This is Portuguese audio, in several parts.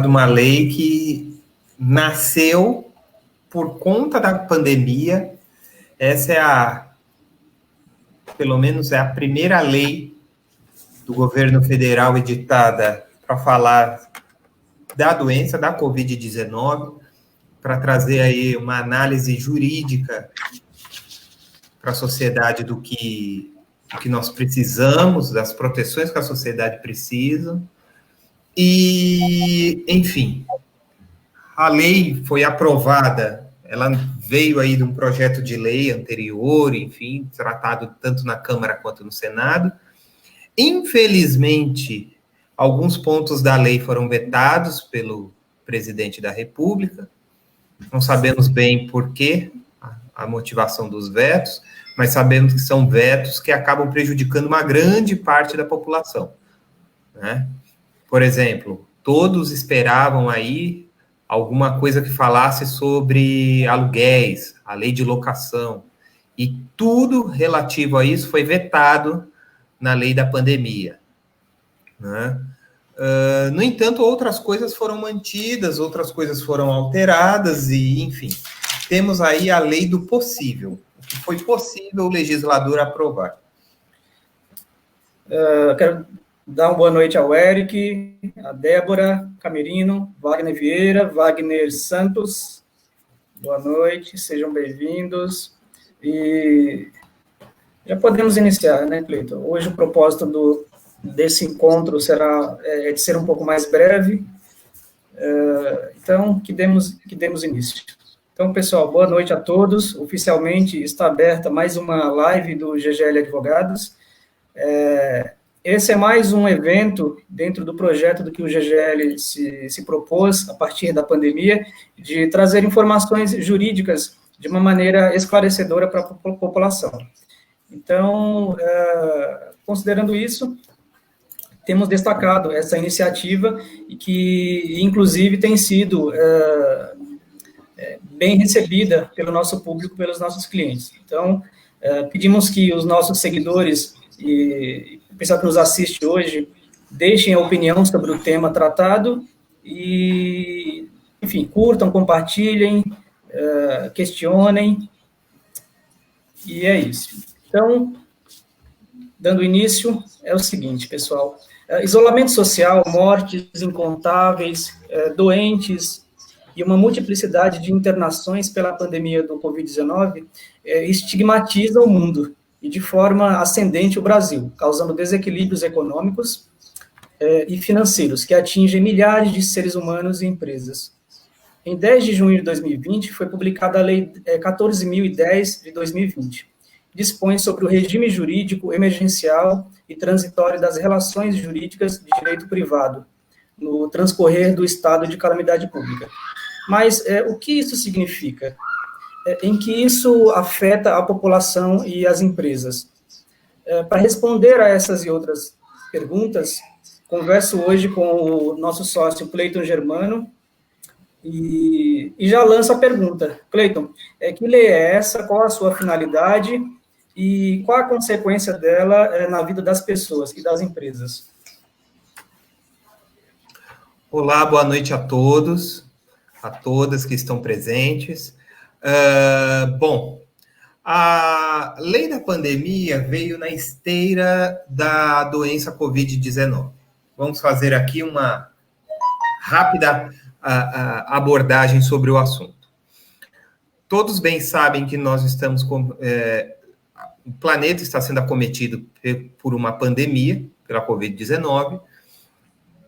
uma lei que nasceu por conta da pandemia. Essa pelo menos é a primeira lei do governo federal editada para falar da doença, da Covid-19, para trazer aí uma análise jurídica para a sociedade do que nós precisamos, das proteções que a sociedade precisa. E, enfim, a lei foi aprovada, ela veio aí de um projeto de lei anterior, enfim, tratado tanto na Câmara quanto no Senado. Infelizmente, alguns pontos da lei foram vetados pelo presidente da República. Não sabemos bem por quê, a motivação dos vetos, mas sabemos que são vetos que acabam prejudicando uma grande parte da população, né? Por exemplo, todos esperavam aí alguma coisa que falasse sobre aluguéis, a lei de locação, e tudo relativo a isso foi vetado na lei da pandemia, né? No entanto, outras coisas foram mantidas, outras coisas foram alteradas, e, enfim, temos aí a lei do possível, o que foi possível o legislador aprovar. Quero dar uma boa noite ao Eric, a Débora Camerino, Wagner Vieira, Wagner Santos. Boa noite, sejam bem-vindos. E já podemos iniciar, né, Cleiton? Hoje o propósito desse encontro será de ser um pouco mais breve, então que demos início. Então, pessoal, boa noite a todos. Oficialmente está aberta mais uma live do GGL Advogados. Esse é mais um evento dentro do projeto do que o GGL se propôs, a partir da pandemia, de trazer informações jurídicas de uma maneira esclarecedora para a população. Então, considerando isso, temos destacado essa iniciativa e que, inclusive, tem sido bem recebida pelo nosso público, pelos nossos clientes. Então, pedimos que os nossos seguidores e o pessoal que nos assiste hoje deixem a opinião sobre o tema tratado e, enfim, curtam, compartilhem, questionem, e é isso. Então, dando início, é o seguinte, pessoal: isolamento social, mortes incontáveis, doentes e uma multiplicidade de internações pela pandemia do Covid-19 estigmatiza o mundo e, de forma ascendente, o Brasil, causando desequilíbrios econômicos e financeiros que atingem milhares de seres humanos e empresas. Em 10 de junho de 2020, foi publicada a Lei 14.010 de 2020, que dispõe sobre o regime jurídico emergencial e transitório das relações jurídicas de direito privado, no transcorrer do estado de calamidade pública. Mas o que isso significa? Em que isso afeta a população e as empresas? Para responder a essas e outras perguntas, converso hoje com o nosso sócio Cleiton Germano, e já lanço a pergunta. Cleiton, que lei é essa, qual a sua finalidade e qual a consequência dela na vida das pessoas e das empresas? Olá, boa noite a todos, a todas que estão presentes. Bom, a lei da pandemia veio na esteira da doença Covid-19. Vamos fazer aqui uma rápida abordagem sobre o assunto. Todos bem sabem que nós estamos o planeta está sendo acometido por uma pandemia, pela Covid-19.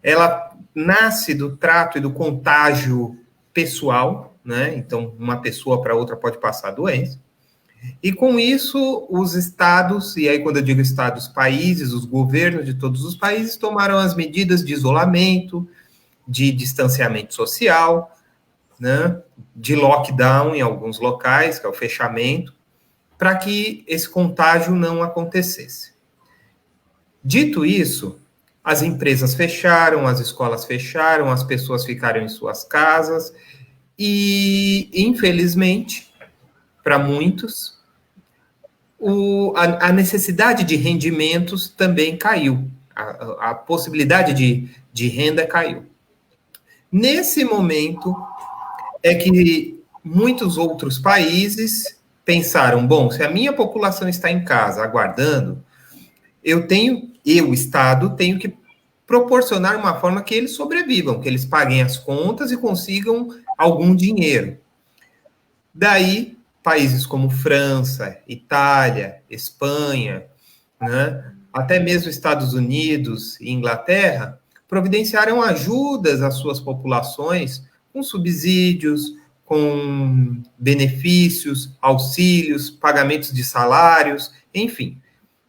Ela nasce do trato e do contágio pessoal, né? Então, uma pessoa para outra pode passar a doença. E com isso, os estados, e aí quando eu digo estados, países, os governos de todos os países tomaram as medidas de isolamento, de distanciamento social, né? De lockdown em alguns locais, que é o fechamento, para que esse contágio não acontecesse. Dito isso, as empresas fecharam, as escolas fecharam, as pessoas ficaram em suas casas e, infelizmente, para muitos, a necessidade de rendimentos também caiu. A possibilidade de renda caiu. Nesse momento é que muitos outros países pensaram, bom, se a minha população está em casa aguardando, eu, Estado, tenho que proporcionar uma forma que eles sobrevivam, que eles paguem as contas e consigam algum dinheiro. Daí, países como França, Itália, Espanha, né, até mesmo Estados Unidos e Inglaterra, providenciaram ajudas às suas populações com subsídios, com benefícios, auxílios, pagamentos de salários, enfim,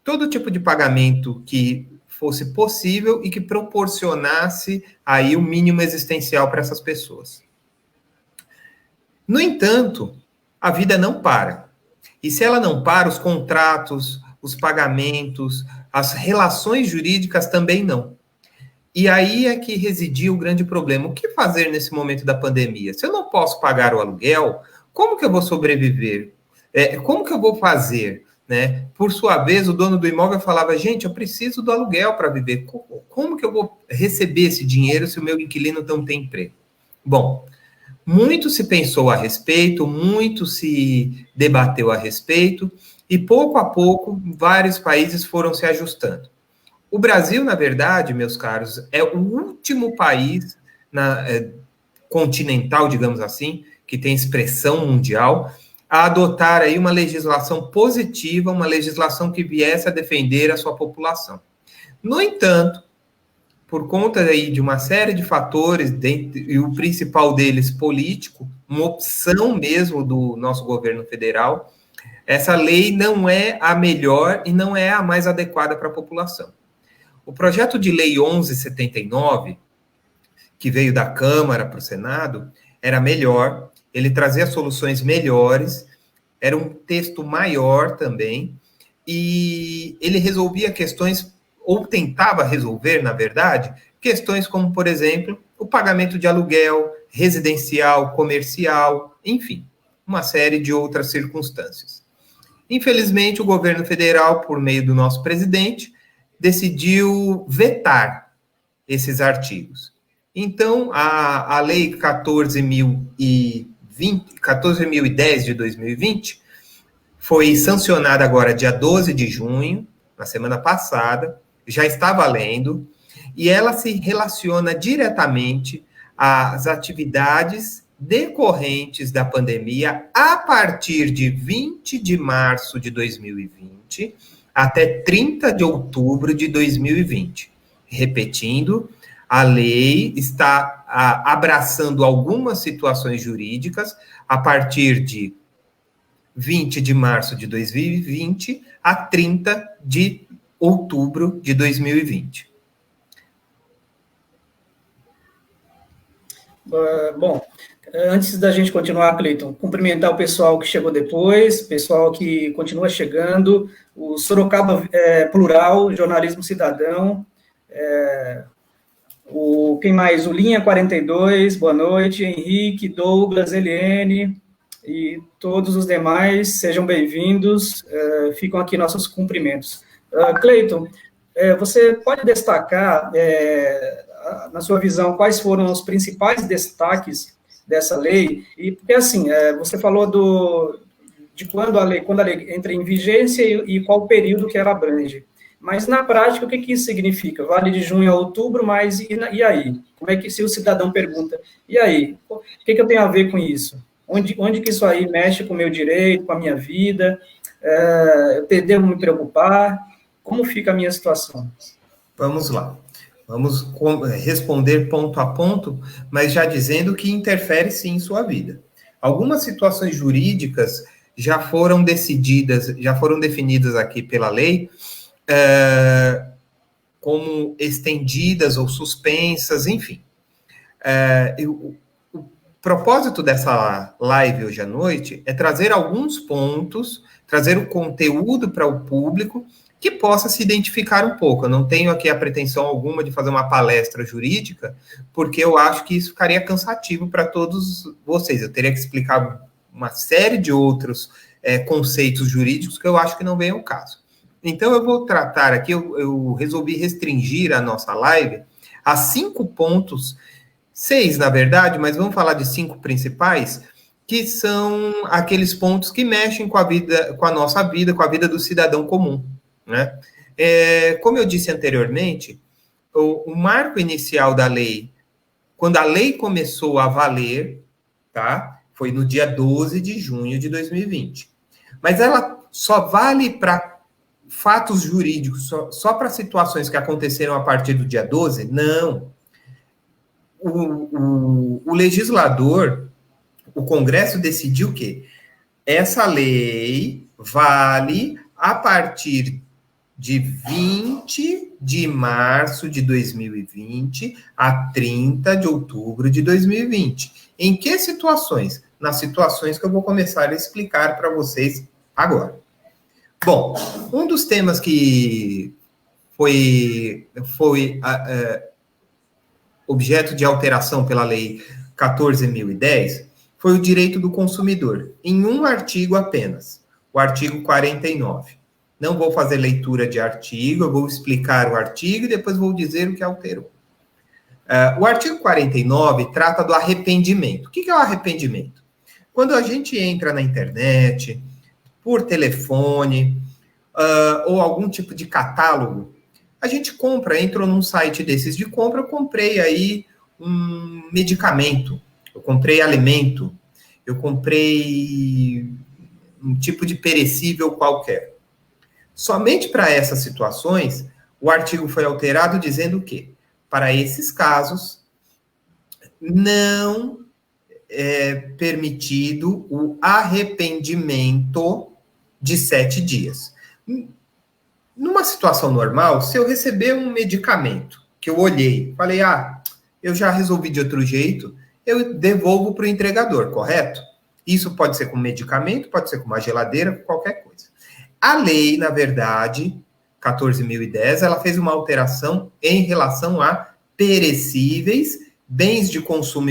todo tipo de pagamento que fosse possível e que proporcionasse aí o mínimo existencial para essas pessoas. No entanto, a vida não para. E se ela não para, os contratos, os pagamentos, as relações jurídicas também não. E aí é que residia o grande problema. O que fazer nesse momento da pandemia? Se eu não posso pagar o aluguel, como que eu vou sobreviver? Como que eu vou fazer? Né? Por sua vez, o dono do imóvel falava, gente, eu preciso do aluguel para viver. Como que eu vou receber esse dinheiro se o meu inquilino não tem emprego? Bom, muito se pensou a respeito, muito se debateu a respeito, e pouco a pouco vários países foram se ajustando. O Brasil, na verdade, meus caros, é o último país continental, digamos assim, que tem expressão mundial, a adotar aí uma legislação positiva, uma legislação que viesse a defender a sua população. No entanto, por conta aí de uma série de fatores, e o principal deles político, uma opção mesmo do nosso governo federal, essa lei não é a melhor e não é a mais adequada para a população. O projeto de lei 1179, que veio da Câmara para o Senado, era melhor, ele trazia soluções melhores, era um texto maior também, e ele resolvia questões, ou tentava resolver, na verdade, questões como, por exemplo, o pagamento de aluguel, residencial, comercial, enfim, uma série de outras circunstâncias. Infelizmente, o governo federal, por meio do nosso presidente, decidiu vetar esses artigos. Então, a Lei 14.010 de 2020 foi sancionada agora dia 12 de junho, na semana passada, já está valendo, e ela se relaciona diretamente às atividades decorrentes da pandemia a partir de 20 de março de 2020 até 30 de outubro de 2020. Repetindo, a lei está abraçando algumas situações jurídicas a partir de 20 de março de 2020 a 30 de outubro de 2020. Bom, antes da gente continuar, Cleiton, cumprimentar o pessoal que chegou depois, pessoal que continua chegando, o Sorocaba Plural, Jornalismo Cidadão, quem mais? O Linha 42, boa noite, Henrique, Douglas, Eliane e todos os demais, sejam bem-vindos, ficam aqui nossos cumprimentos. Cleiton, você pode destacar, na sua visão, quais foram os principais destaques dessa lei? E porque, assim, você falou de quando a lei entra em vigência e qual período que ela abrange. Mas, na prática, o que isso significa? Vale de junho a outubro, mas e aí? Como é que, se o cidadão pergunta, e aí? O que eu tenho a ver com isso? Onde que isso aí mexe com o meu direito, com a minha vida? Eu devo me preocupar? Como fica a minha situação? Vamos lá. Vamos responder ponto a ponto, mas já dizendo que interfere sim em sua vida. Algumas situações jurídicas já foram decididas, já foram definidas aqui pela lei, como estendidas ou suspensas, enfim. O propósito dessa live hoje à noite é trazer alguns pontos, trazer o conteúdo para o público que possa se identificar um pouco. Eu não tenho aqui a pretensão alguma de fazer uma palestra jurídica, porque eu acho que isso ficaria cansativo para todos vocês. Eu teria que explicar uma série de outros conceitos jurídicos que eu acho que não vem ao caso. Então, eu vou tratar aqui, eu resolvi restringir a nossa live a 5 pontos 6, na verdade, mas vamos falar de 5 principais, que são aqueles pontos que mexem com a vida, com a nossa vida, com a vida do cidadão comum, né? Como eu disse anteriormente, o marco inicial da lei, quando a lei começou a valer, tá? Foi no dia 12 de junho de 2020. Mas ela só vale para fatos jurídicos, só para situações que aconteceram a partir do dia 12? Não. O legislador, o Congresso decidiu que essa lei vale a partir de 20 de março de 2020 a 30 de outubro de 2020. Em que situações? Nas situações que eu vou começar a explicar para vocês agora. Bom, um dos temas que foi objeto de alteração pela Lei 14.010 foi o direito do consumidor, em um artigo apenas, o artigo 49. Não vou fazer leitura de artigo, eu vou explicar o artigo e depois vou dizer o que alterou. O artigo 49 trata do arrependimento. O que é o arrependimento? Quando a gente entra na internet, por telefone, ou algum tipo de catálogo, a gente compra, entrou num site desses de compra, eu comprei aí um medicamento, eu comprei alimento, eu comprei um tipo de perecível qualquer. Somente para essas situações, o artigo foi alterado dizendo que, para esses casos, não é permitido o arrependimento de 7 dias. Numa situação normal, se eu receber um medicamento que eu olhei, falei, eu já resolvi de outro jeito, eu devolvo para o entregador, correto? Isso pode ser com medicamento, pode ser com uma geladeira, com qualquer coisa. A lei, na verdade, 14.010, ela fez uma alteração em relação a perecíveis, bens de consumo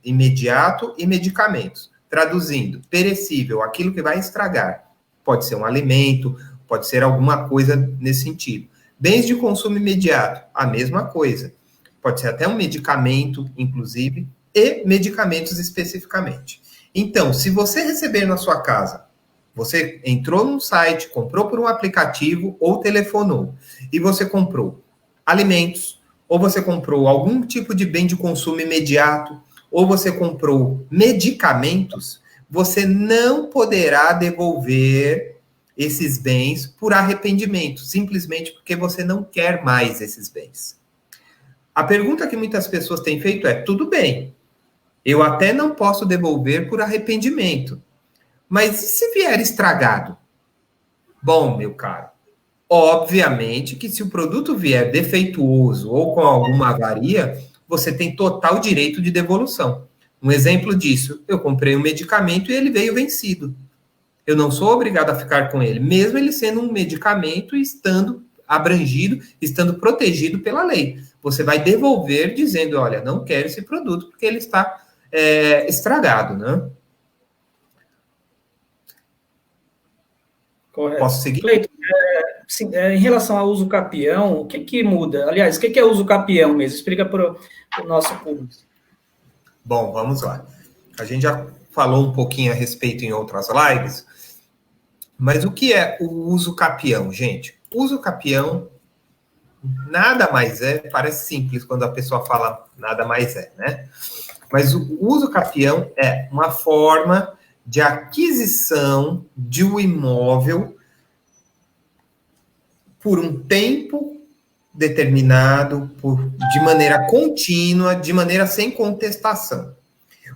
imediato e medicamentos. Traduzindo, perecível, aquilo que vai estragar. Pode ser um alimento, pode ser alguma coisa nesse sentido. Bens de consumo imediato, a mesma coisa. Pode ser até um medicamento, inclusive, e medicamentos especificamente. Então, se você receber na sua casa, você entrou num site, comprou por um aplicativo ou telefonou, e você comprou alimentos, ou você comprou algum tipo de bem de consumo imediato, ou você comprou medicamentos, você não poderá devolver esses bens por arrependimento, simplesmente porque você não quer mais esses bens. A pergunta que muitas pessoas têm feito é, tudo bem, eu até não posso devolver por arrependimento, mas se vier estragado? Bom, meu caro, obviamente que se o produto vier defeituoso ou com alguma avaria, você tem total direito de devolução. Um exemplo disso, eu comprei um medicamento e ele veio vencido. Eu não sou obrigado a ficar com ele, mesmo ele sendo um medicamento e estando abrangido, estando protegido pela lei. Você vai devolver dizendo, olha, não quero esse produto porque ele está estragado, né? Correto. Posso seguir? Cleiton, em relação ao uso capião, o que muda? Aliás, o que é uso capião mesmo? Explica para o nosso público. Bom, vamos lá. A gente já falou um pouquinho a respeito em outras lives, mas o que é o uso capião, gente? Uso capião nada mais parece simples quando a pessoa fala nada mais né? Mas o uso capião é uma forma de aquisição de um imóvel por um tempo determinado, de maneira contínua, de maneira sem contestação.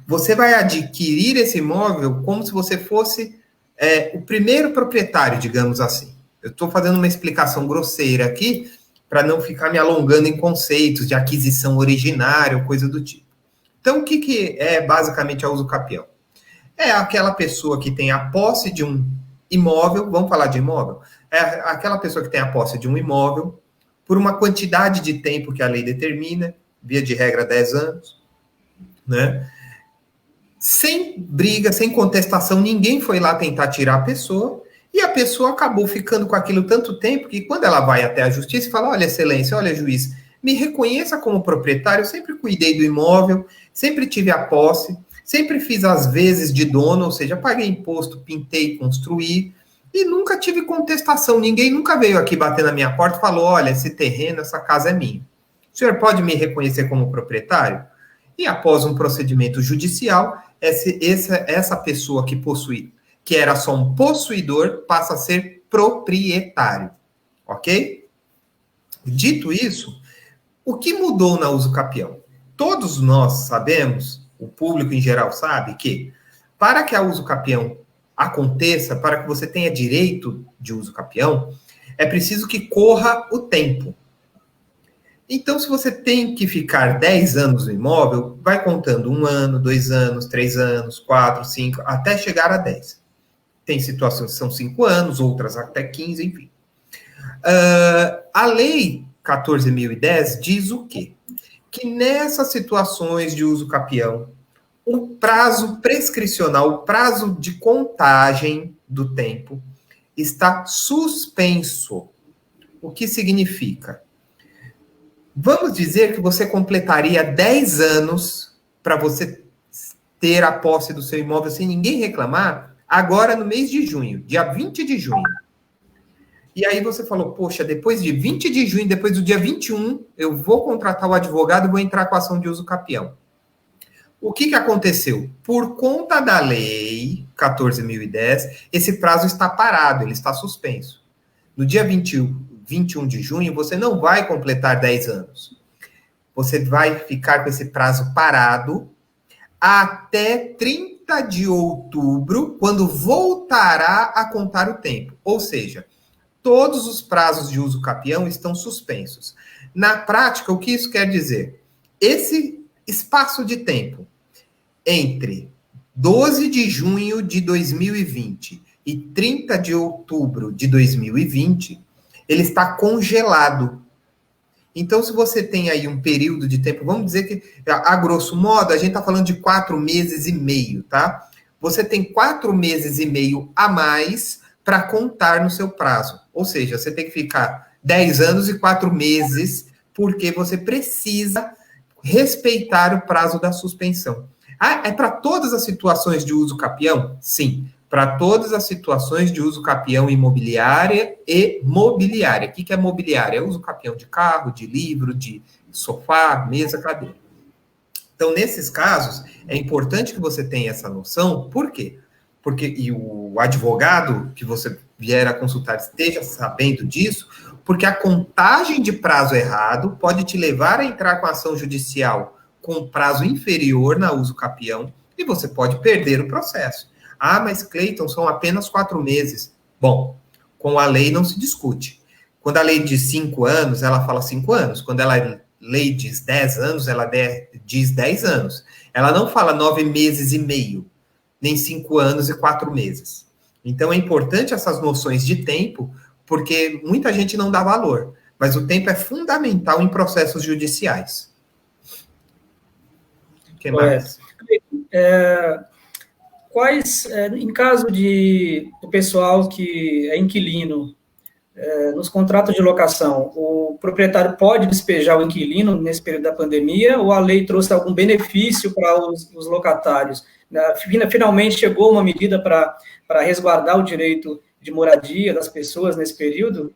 Você vai adquirir esse imóvel como se você fosse o primeiro proprietário, digamos assim. Eu estou fazendo uma explicação grosseira aqui, para não ficar me alongando em conceitos de aquisição originária ou coisa do tipo. Então, o que é basicamente a uso capião? É aquela pessoa que tem a posse de um imóvel, vamos falar de imóvel? É aquela pessoa que tem a posse de um imóvel por uma quantidade de tempo que a lei determina, via de regra 10 anos, né? Sem briga, sem contestação, ninguém foi lá tentar tirar a pessoa, e a pessoa acabou ficando com aquilo tanto tempo que quando ela vai até a justiça e fala, olha, excelência, olha, juiz, me reconheça como proprietário. Eu sempre cuidei do imóvel, sempre tive a posse, sempre fiz as vezes de dono, ou seja, paguei imposto, pintei, construí, e nunca tive contestação. Ninguém nunca veio aqui bater na minha porta e falou: olha, esse terreno, essa casa é minha. O senhor pode me reconhecer como proprietário? E após um procedimento judicial, essa pessoa que possui, que era só um possuidor, passa a ser proprietário. Ok? Dito isso, o que mudou na uso capião? Todos nós sabemos, o público em geral sabe, que para que a uso capião aconteça, para que você tenha direito de uso capião, é preciso que corra o tempo. Então, se você tem que ficar 10 anos no imóvel, vai contando 1 ano, 2 anos, 3 anos, 4, 5, até chegar a 10. Tem situações que são 5 anos, outras até 15, enfim. A lei 14.010 diz o quê? Que nessas situações de uso capião, o prazo prescricional, o prazo de contagem do tempo, está suspenso. O que significa? Vamos dizer que você completaria 10 anos para você ter a posse do seu imóvel sem ninguém reclamar, agora no mês de junho, dia 20 de junho. E aí você falou, poxa, depois de 20 de junho, depois do dia 21, eu vou contratar o advogado e vou entrar com a ação de uso capião. O que aconteceu? Por conta da lei 14.010, esse prazo está parado, ele está suspenso. No dia 21 de junho, você não vai completar 10 anos. Você vai ficar com esse prazo parado até 30 de outubro, quando voltará a contar o tempo. Ou seja, todos os prazos de uso capião estão suspensos. Na prática, o que isso quer dizer? Esse espaço de tempo entre 12 de junho de 2020 e 30 de outubro de 2020, ele está congelado. Então, se você tem aí um período de tempo, vamos dizer que, a grosso modo, a gente está falando de 4 meses e meio, tá? Você tem 4 meses e meio a mais para contar no seu prazo. Ou seja, você tem que ficar 10 anos e 4 meses, porque você precisa respeitar o prazo da suspensão. Ah, é para todas as situações de uso capião? Sim, para todas as situações de uso capião imobiliária e mobiliária. O que é mobiliária? É uso capião de carro, de livro, de sofá, mesa, cadeira. Então, nesses casos, é importante que você tenha essa noção. Por quê? Porque, e o advogado que você vier a consultar esteja sabendo disso, porque a contagem de prazo errado pode te levar a entrar com ação judicial com prazo inferior na uso capião e você pode perder o processo. Ah, mas Cleiton, são apenas 4 meses. Bom, com a lei não se discute. Quando a lei diz 5 anos, ela fala 5 anos. Quando a lei diz 10 anos, ela diz 10 anos. Ela não fala 9 meses e meio, nem 5 anos e 4 meses. Então, é importante essas noções de tempo, porque muita gente não dá valor. Mas o tempo é fundamental em processos judiciais. O que mais? Em caso do pessoal que é inquilino, nos contratos de locação, o proprietário pode despejar o inquilino nesse período da pandemia, ou a lei trouxe algum benefício para os locatários? Finalmente chegou uma medida para resguardar o direito de moradia das pessoas nesse período?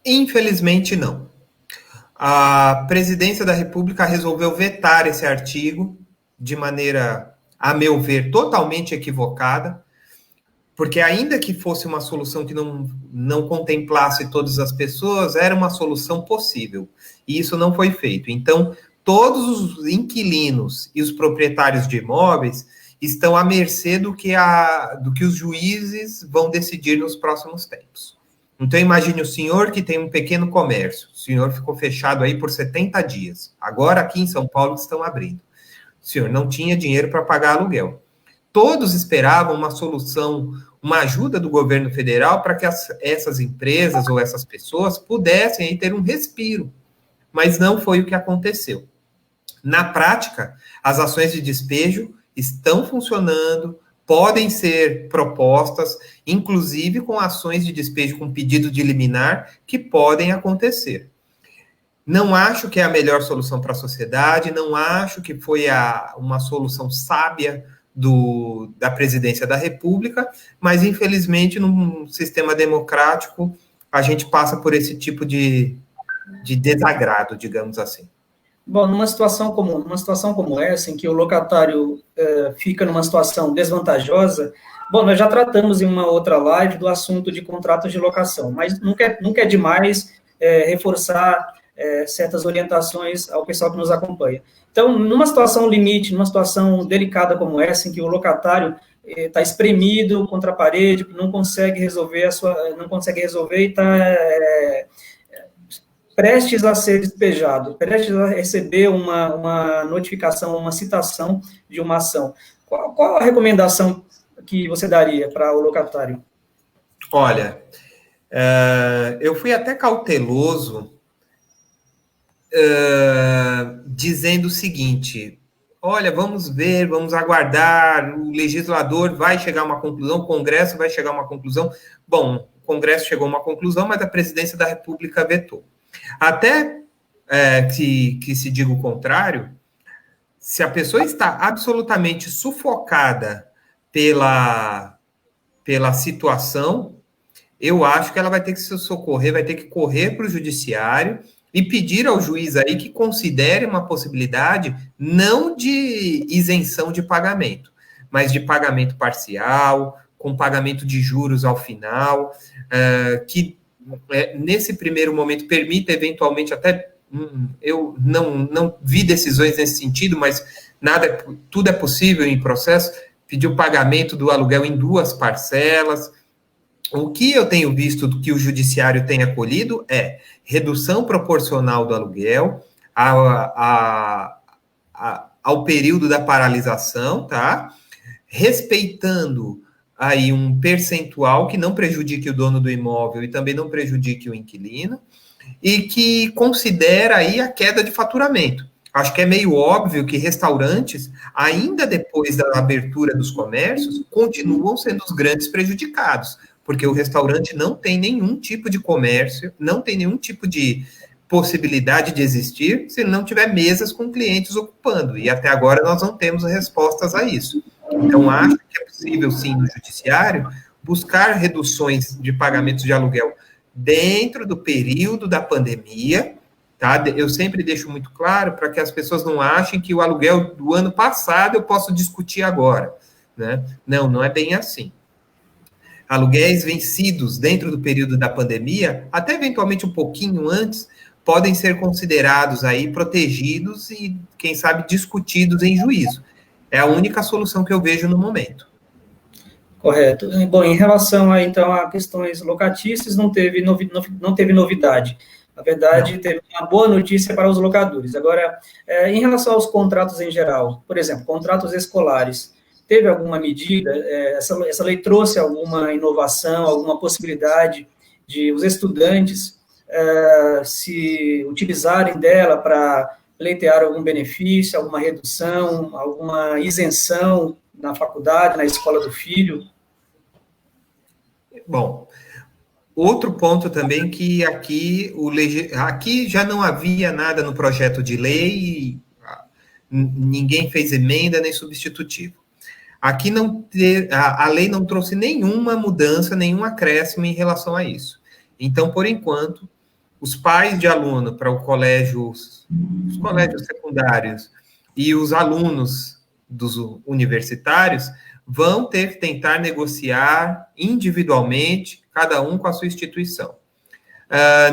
Infelizmente, não. A Presidência da República resolveu vetar esse artigo de maneira, a meu ver, totalmente equivocada, porque ainda que fosse uma solução que não contemplasse todas as pessoas, era uma solução possível. E isso não foi feito. Então, todos os inquilinos e os proprietários de imóveis estão à mercê do que os juízes vão decidir nos próximos tempos. Então, imagine o senhor que tem um pequeno comércio. O senhor ficou fechado aí por 70 dias. Agora, aqui em São Paulo, estão abrindo. O senhor não tinha dinheiro para pagar aluguel. Todos esperavam uma solução, uma ajuda do governo federal para que essas empresas ou essas pessoas pudessem aí ter um respiro. Mas não foi o que aconteceu. Na prática, as ações de despejo estão funcionando, podem ser propostas, inclusive com ações de despejo com pedido de liminar, que podem acontecer. Não acho que é a melhor solução para a sociedade, não acho que foi uma solução sábia da presidência da República, mas, infelizmente, num sistema democrático, a gente passa por esse tipo de desagrado, digamos assim. Bom, numa situação como essa, em que o locatário fica numa situação desvantajosa, bom, nós já tratamos em uma outra live do assunto de contratos de locação, mas nunca é demais reforçar certas orientações ao pessoal que nos acompanha. Então, numa situação limite, numa situação delicada como essa, em que o locatário está espremido contra a parede, não consegue resolver e está prestes a ser despejado, prestes a receber uma notificação, uma citação de uma ação. Qual a recomendação que você daria para o locatário? Olha, eu fui até cauteloso dizendo o seguinte: olha, vamos ver, vamos aguardar, o legislador vai chegar a uma conclusão, o Congresso vai chegar a uma conclusão. Bom, o Congresso chegou a uma conclusão, mas a presidência da República vetou. Até que se diga o contrário, se a pessoa está absolutamente sufocada pela situação, eu acho que ela vai ter que se socorrer, vai ter que correr para o judiciário e pedir ao juiz aí que considere uma possibilidade não de isenção de pagamento, mas de pagamento parcial, com pagamento de juros ao final, que nesse primeiro momento permita eventualmente até, eu não vi decisões nesse sentido, mas tudo é possível em processo, pedir o pagamento do aluguel em 2 parcelas. O que eu tenho visto que o judiciário tem acolhido é redução proporcional do aluguel ao período da paralisação, tá? Respeitando aí um percentual que não prejudique o dono do imóvel e também não prejudique o inquilino, e que considera aí a queda de faturamento. Acho que é meio óbvio que restaurantes, ainda depois da abertura dos comércios, continuam sendo os grandes prejudicados, porque o restaurante não tem nenhum tipo de comércio, não tem nenhum tipo de possibilidade de existir se não tiver mesas com clientes ocupando, e até agora nós não temos respostas a isso. Então, acho que é possível, sim, no judiciário, buscar reduções de pagamentos de aluguel dentro do período da pandemia, tá? Eu sempre deixo muito claro para que as pessoas não achem que o aluguel do ano passado eu posso discutir agora, né? Não é bem assim. Aluguéis vencidos dentro do período da pandemia, até eventualmente um pouquinho antes, podem ser considerados aí protegidos e, quem sabe, discutidos em juízo. É a única solução que eu vejo no momento. Correto. Bom, em relação a, então, a questões locatícias, não teve novidade. Na verdade, teve uma boa notícia para os locadores. Agora, em relação aos contratos em geral, por exemplo, contratos escolares, teve alguma medida? Essa lei trouxe alguma inovação, alguma possibilidade de os estudantes se utilizarem dela para pleitear algum benefício, alguma redução, alguma isenção na faculdade, na escola do filho? Bom, outro ponto também que aqui já não havia nada no projeto de lei, ninguém fez emenda nem substitutivo. Aqui a lei não trouxe nenhuma mudança, nenhum acréscimo em relação a isso. Então, por enquanto, os pais de aluno para os colégios secundários e os alunos dos universitários vão ter que tentar negociar individualmente, cada um com a sua instituição.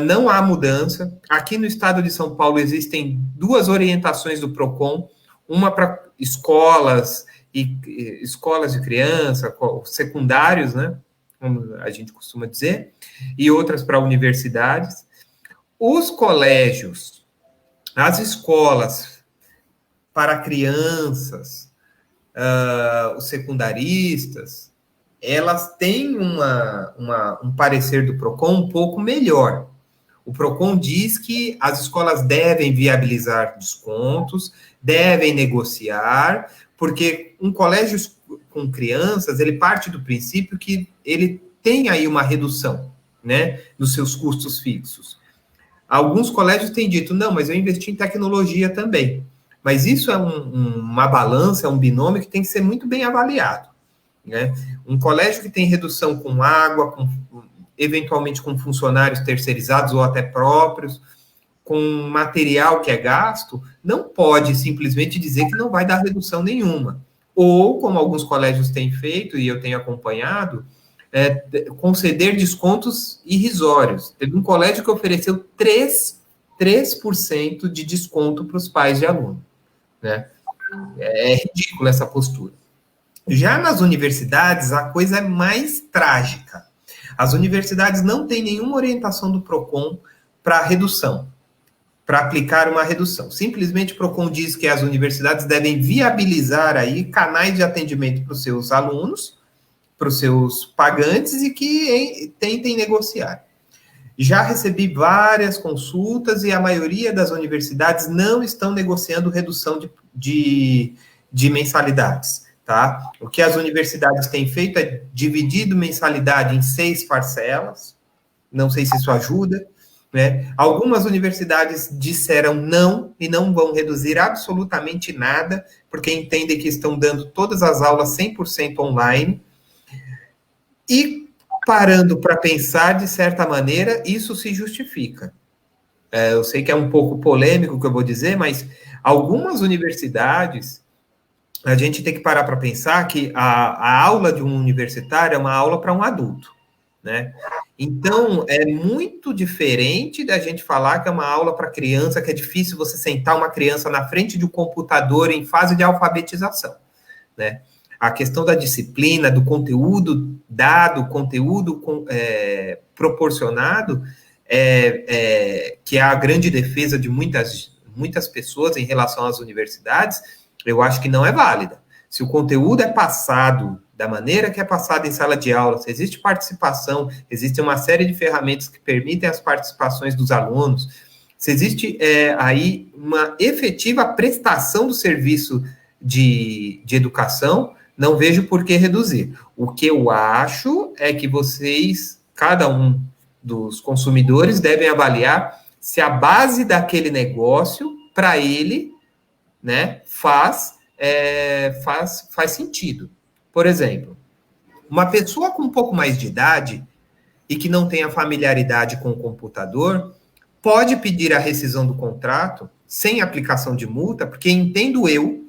Não há mudança. Aqui no estado de São Paulo existem 2 orientações do PROCON, uma para escolas de criança, secundários, né, como a gente costuma dizer, e outras para universidades. Os colégios, as escolas para crianças, os secundaristas, elas têm um parecer do PROCON um pouco melhor. O PROCON diz que as escolas devem viabilizar descontos, devem negociar, porque um colégio com crianças, ele parte do princípio que ele tem aí uma redução, né, dos seus custos fixos. Alguns colégios têm dito, não, mas eu investi em tecnologia também. Mas isso é uma balança, é um binômio que tem que ser muito bem avaliado, né? Um colégio que tem redução com água, eventualmente com funcionários terceirizados ou até próprios, com material que é gasto, não pode simplesmente dizer que não vai dar redução nenhuma. Ou, como alguns colégios têm feito, e eu tenho acompanhado, conceder descontos irrisórios. Teve um colégio que ofereceu 3% de desconto para os pais de aluno, né? É ridícula essa postura. Já nas universidades, a coisa é mais trágica. As universidades não têm nenhuma orientação do PROCON para redução, para aplicar uma redução. Simplesmente o PROCON diz que as universidades devem viabilizar aí canais de atendimento para os seus alunos, para os seus pagantes e que tentem negociar. Já recebi várias consultas e a maioria das universidades não estão negociando redução de mensalidades, tá? O que as universidades têm feito é dividido mensalidade em 6 parcelas, não sei se isso ajuda, né? Algumas universidades disseram não e não vão reduzir absolutamente nada, porque entendem que estão dando todas as aulas 100% online. E parando para pensar, de certa maneira, isso se justifica. Eu sei que é um pouco polêmico o que eu vou dizer, mas algumas universidades, a gente tem que parar para pensar que a aula de um universitário é uma aula para um adulto, né? Então, é muito diferente da gente falar que é uma aula para criança, que é difícil você sentar uma criança na frente de um computador em fase de alfabetização, né? A questão da disciplina, do conteúdo dado, conteúdo proporcionado, que é a grande defesa de muitas pessoas em relação às universidades, eu acho que não é válida. Se o conteúdo é passado da maneira que é passado em sala de aula, se existe participação, existe uma série de ferramentas que permitem as participações dos alunos, se existe aí uma efetiva prestação do serviço de educação, não vejo por que reduzir. O que eu acho é que vocês, cada um dos consumidores, devem avaliar se a base daquele negócio, para ele, né, faz sentido. Por exemplo, uma pessoa com um pouco mais de idade e que não tenha familiaridade com o computador, pode pedir a rescisão do contrato sem aplicação de multa, porque entendo eu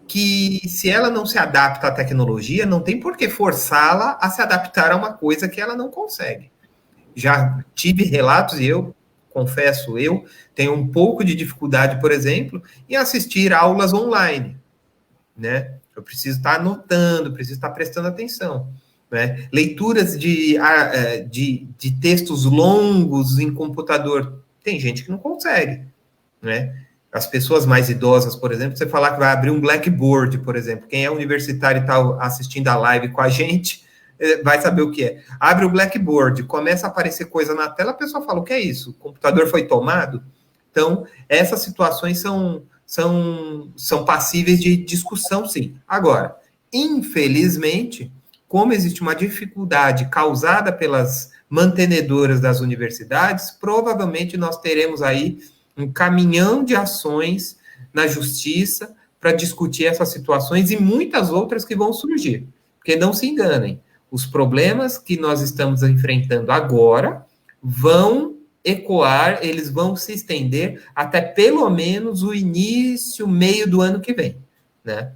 que se ela não se adapta à tecnologia, não tem por que forçá-la a se adaptar a uma coisa que ela não consegue. Já tive relatos, e eu confesso, eu tenho um pouco de dificuldade, por exemplo, em assistir aulas online, né? Eu preciso estar anotando, preciso estar prestando atenção, né? Leituras de textos longos em computador, tem gente que não consegue, né? As pessoas mais idosas, por exemplo, você falar que vai abrir um Blackboard, por exemplo, quem é universitário e está assistindo a live com a gente, vai saber o que é. Abre o Blackboard, começa a aparecer coisa na tela, a pessoa fala, o que é isso? O computador foi tomado? Então, essas situações são passíveis de discussão, sim. Agora, infelizmente, como existe uma dificuldade causada pelas mantenedoras das universidades, provavelmente nós teremos aí um caminhão de ações na justiça para discutir essas situações e muitas outras que vão surgir. Porque não se enganem, os problemas que nós estamos enfrentando agora vão ecoar, eles vão se estender até pelo menos o início, meio do ano que vem, né?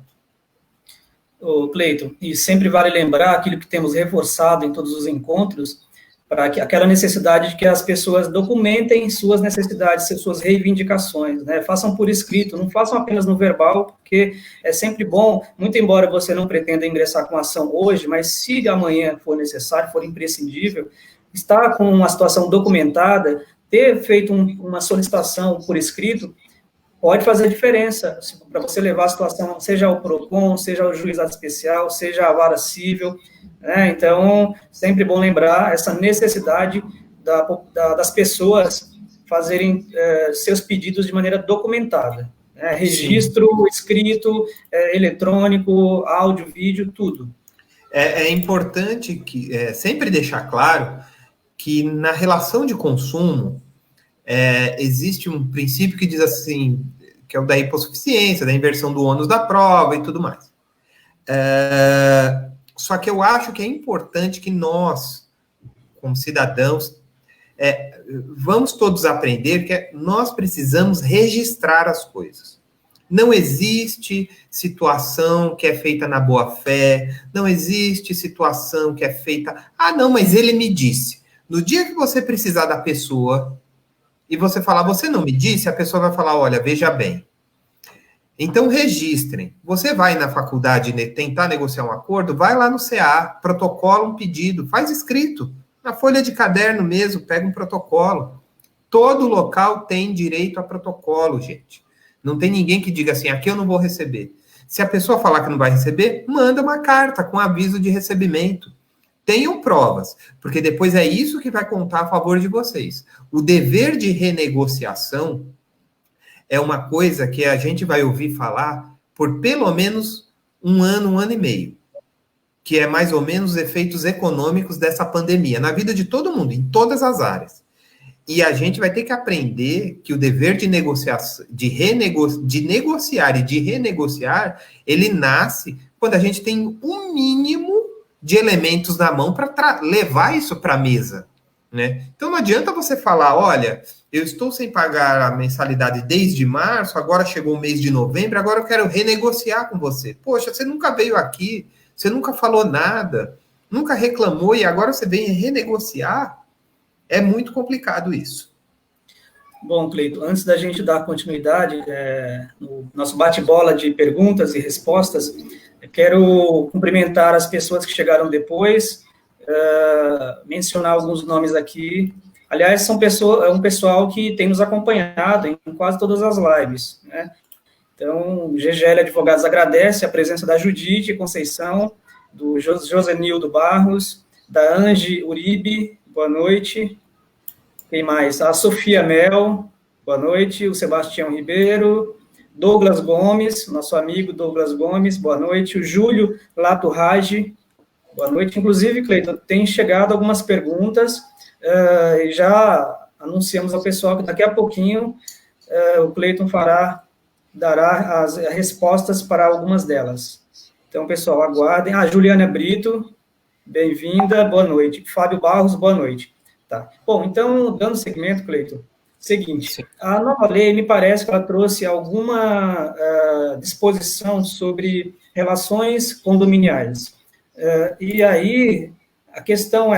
Ô, Cleiton, e sempre vale lembrar aquilo que temos reforçado em todos os encontros, para aquela necessidade de que as pessoas documentem suas necessidades, suas reivindicações, né? Façam por escrito, não façam apenas no verbal, porque é sempre bom, muito embora você não pretenda ingressar com ação hoje, mas se amanhã for necessário, for imprescindível, estar com uma situação documentada, ter feito uma solicitação por escrito, pode fazer diferença para você levar a situação, seja ao PROCON, seja ao juizado especial, seja à vara civil, né? Então, sempre bom lembrar essa necessidade das pessoas fazerem seus pedidos de maneira documentada, né? Registro, escrito, eletrônico, áudio, vídeo, tudo. É importante sempre deixar claro que na relação de consumo, existe um princípio que diz assim, que é o da hipossuficiência, da inversão do ônus da prova e tudo mais. Só que eu acho que é importante que nós, como cidadãos, vamos todos aprender que nós precisamos registrar as coisas. Não existe situação que é feita na boa-fé, não existe situação que é feita... Ah, não, mas ele me disse. No dia que você precisar da pessoa e você falar, você não me disse, a pessoa vai falar, olha, veja bem. Então, registrem. Você vai na faculdade tentar negociar um acordo, vai lá no CA, protocola um pedido, faz escrito. Na folha de caderno mesmo, pega um protocolo. Todo local tem direito a protocolo, gente. Não tem ninguém que diga assim, aqui eu não vou receber. Se a pessoa falar que não vai receber, manda uma carta com aviso de recebimento. Tenham provas, porque depois é isso que vai contar a favor de vocês. O dever de renegociação é uma coisa que a gente vai ouvir falar por pelo menos um ano e meio, que é mais ou menos os efeitos econômicos dessa pandemia, na vida de todo mundo, em todas as áreas. E a gente vai ter que aprender que o dever de negociação, de negociar e de renegociar, ele nasce quando a gente tem um mínimo de elementos na mão para levar isso para a mesa, né? Então não adianta você falar, olha, eu estou sem pagar a mensalidade desde março, agora chegou o mês de novembro, agora eu quero renegociar com você. Poxa, você nunca veio aqui, você nunca falou nada, nunca reclamou e agora você vem renegociar? É muito complicado isso. Bom, Cleito, antes da gente dar continuidade no nosso bate-bola de perguntas e respostas, eu quero cumprimentar as pessoas que chegaram depois, mencionar alguns nomes aqui. Aliás, é um pessoal que tem nos acompanhado em quase todas as lives, né? Então, GGL Advogados agradece a presença da Judite Conceição, do Josenildo Barros, da Ange Uribe, boa noite. Quem mais? A Sofia Mel, boa noite. O Sebastião Ribeiro, Douglas Gomes, nosso amigo Douglas Gomes, boa noite. O Júlio Lato Rage, boa noite. Inclusive, Cleiton, tem chegado algumas perguntas, e já anunciamos ao pessoal que daqui a pouquinho o Cleiton dará as respostas para algumas delas. Então, pessoal, aguardem. Juliana Brito, bem-vinda, boa noite. Fábio Barros, boa noite. Tá. Bom, então, dando seguimento, Cleiton, seguinte, a nova lei, me parece que ela trouxe alguma disposição sobre relações condominiais. E aí, a questão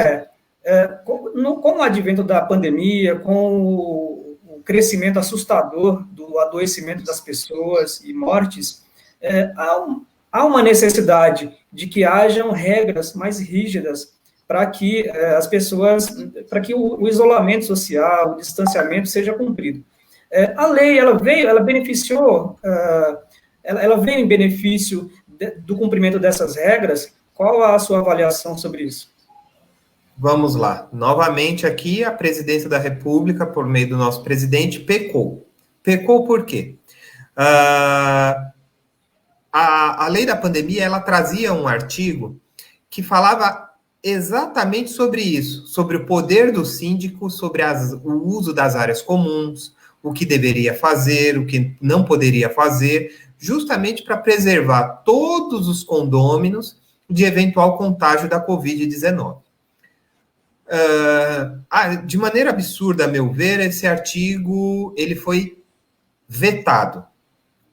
com o advento da pandemia, com o crescimento assustador do adoecimento das pessoas e mortes, há uma necessidade de que hajam regras mais rígidas para que as pessoas, para que o isolamento social, o distanciamento seja cumprido. A lei, ela veio em benefício do cumprimento dessas regras. Qual a sua avaliação sobre isso? Vamos lá. Novamente aqui, a presidência da República, por meio do nosso presidente, pecou. Pecou por quê? A lei da pandemia, ela trazia um artigo que falava exatamente sobre isso, sobre o poder do síndico, sobre o uso das áreas comuns, o que deveria fazer, o que não poderia fazer, justamente para preservar todos os condôminos de eventual contágio da Covid-19. De maneira absurda, a meu ver, esse artigo ele foi vetado.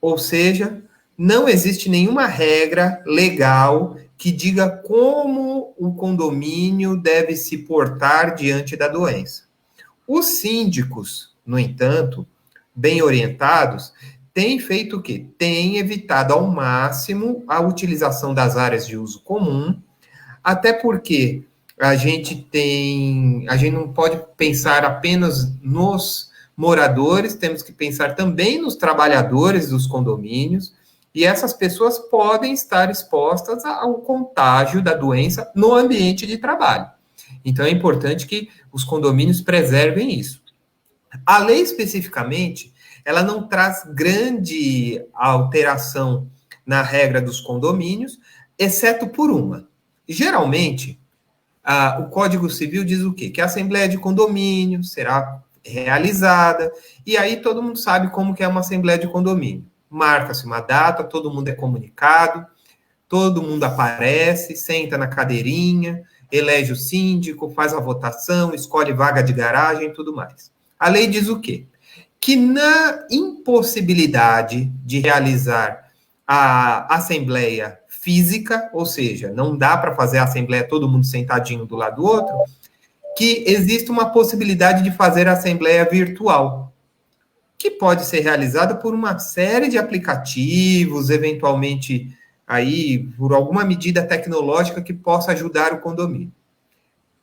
Ou seja, não existe nenhuma regra legal que diga como o condomínio deve se portar diante da doença. Os síndicos, no entanto, bem orientados, têm feito o quê? Têm evitado ao máximo a utilização das áreas de uso comum, até porque a gente não pode pensar apenas nos moradores, temos que pensar também nos trabalhadores dos condomínios, e essas pessoas podem estar expostas ao contágio da doença no ambiente de trabalho. Então, é importante que os condomínios preservem isso. A lei, especificamente, ela não traz grande alteração na regra dos condomínios, exceto por uma. Geralmente, o Código Civil diz o quê? Que a Assembleia de Condomínio será realizada, e aí todo mundo sabe como que é uma assembleia de condomínio. Marca-se uma data, todo mundo é comunicado, todo mundo aparece, senta na cadeirinha, elege o síndico, faz a votação, escolhe vaga de garagem e tudo mais. A lei diz o quê? Que na impossibilidade de realizar a assembleia física, ou seja, não dá para fazer a assembleia todo mundo sentadinho do lado do outro, que existe uma possibilidade de fazer a assembleia virtual, que pode ser realizada por uma série de aplicativos, eventualmente aí por alguma medida tecnológica que possa ajudar o condomínio.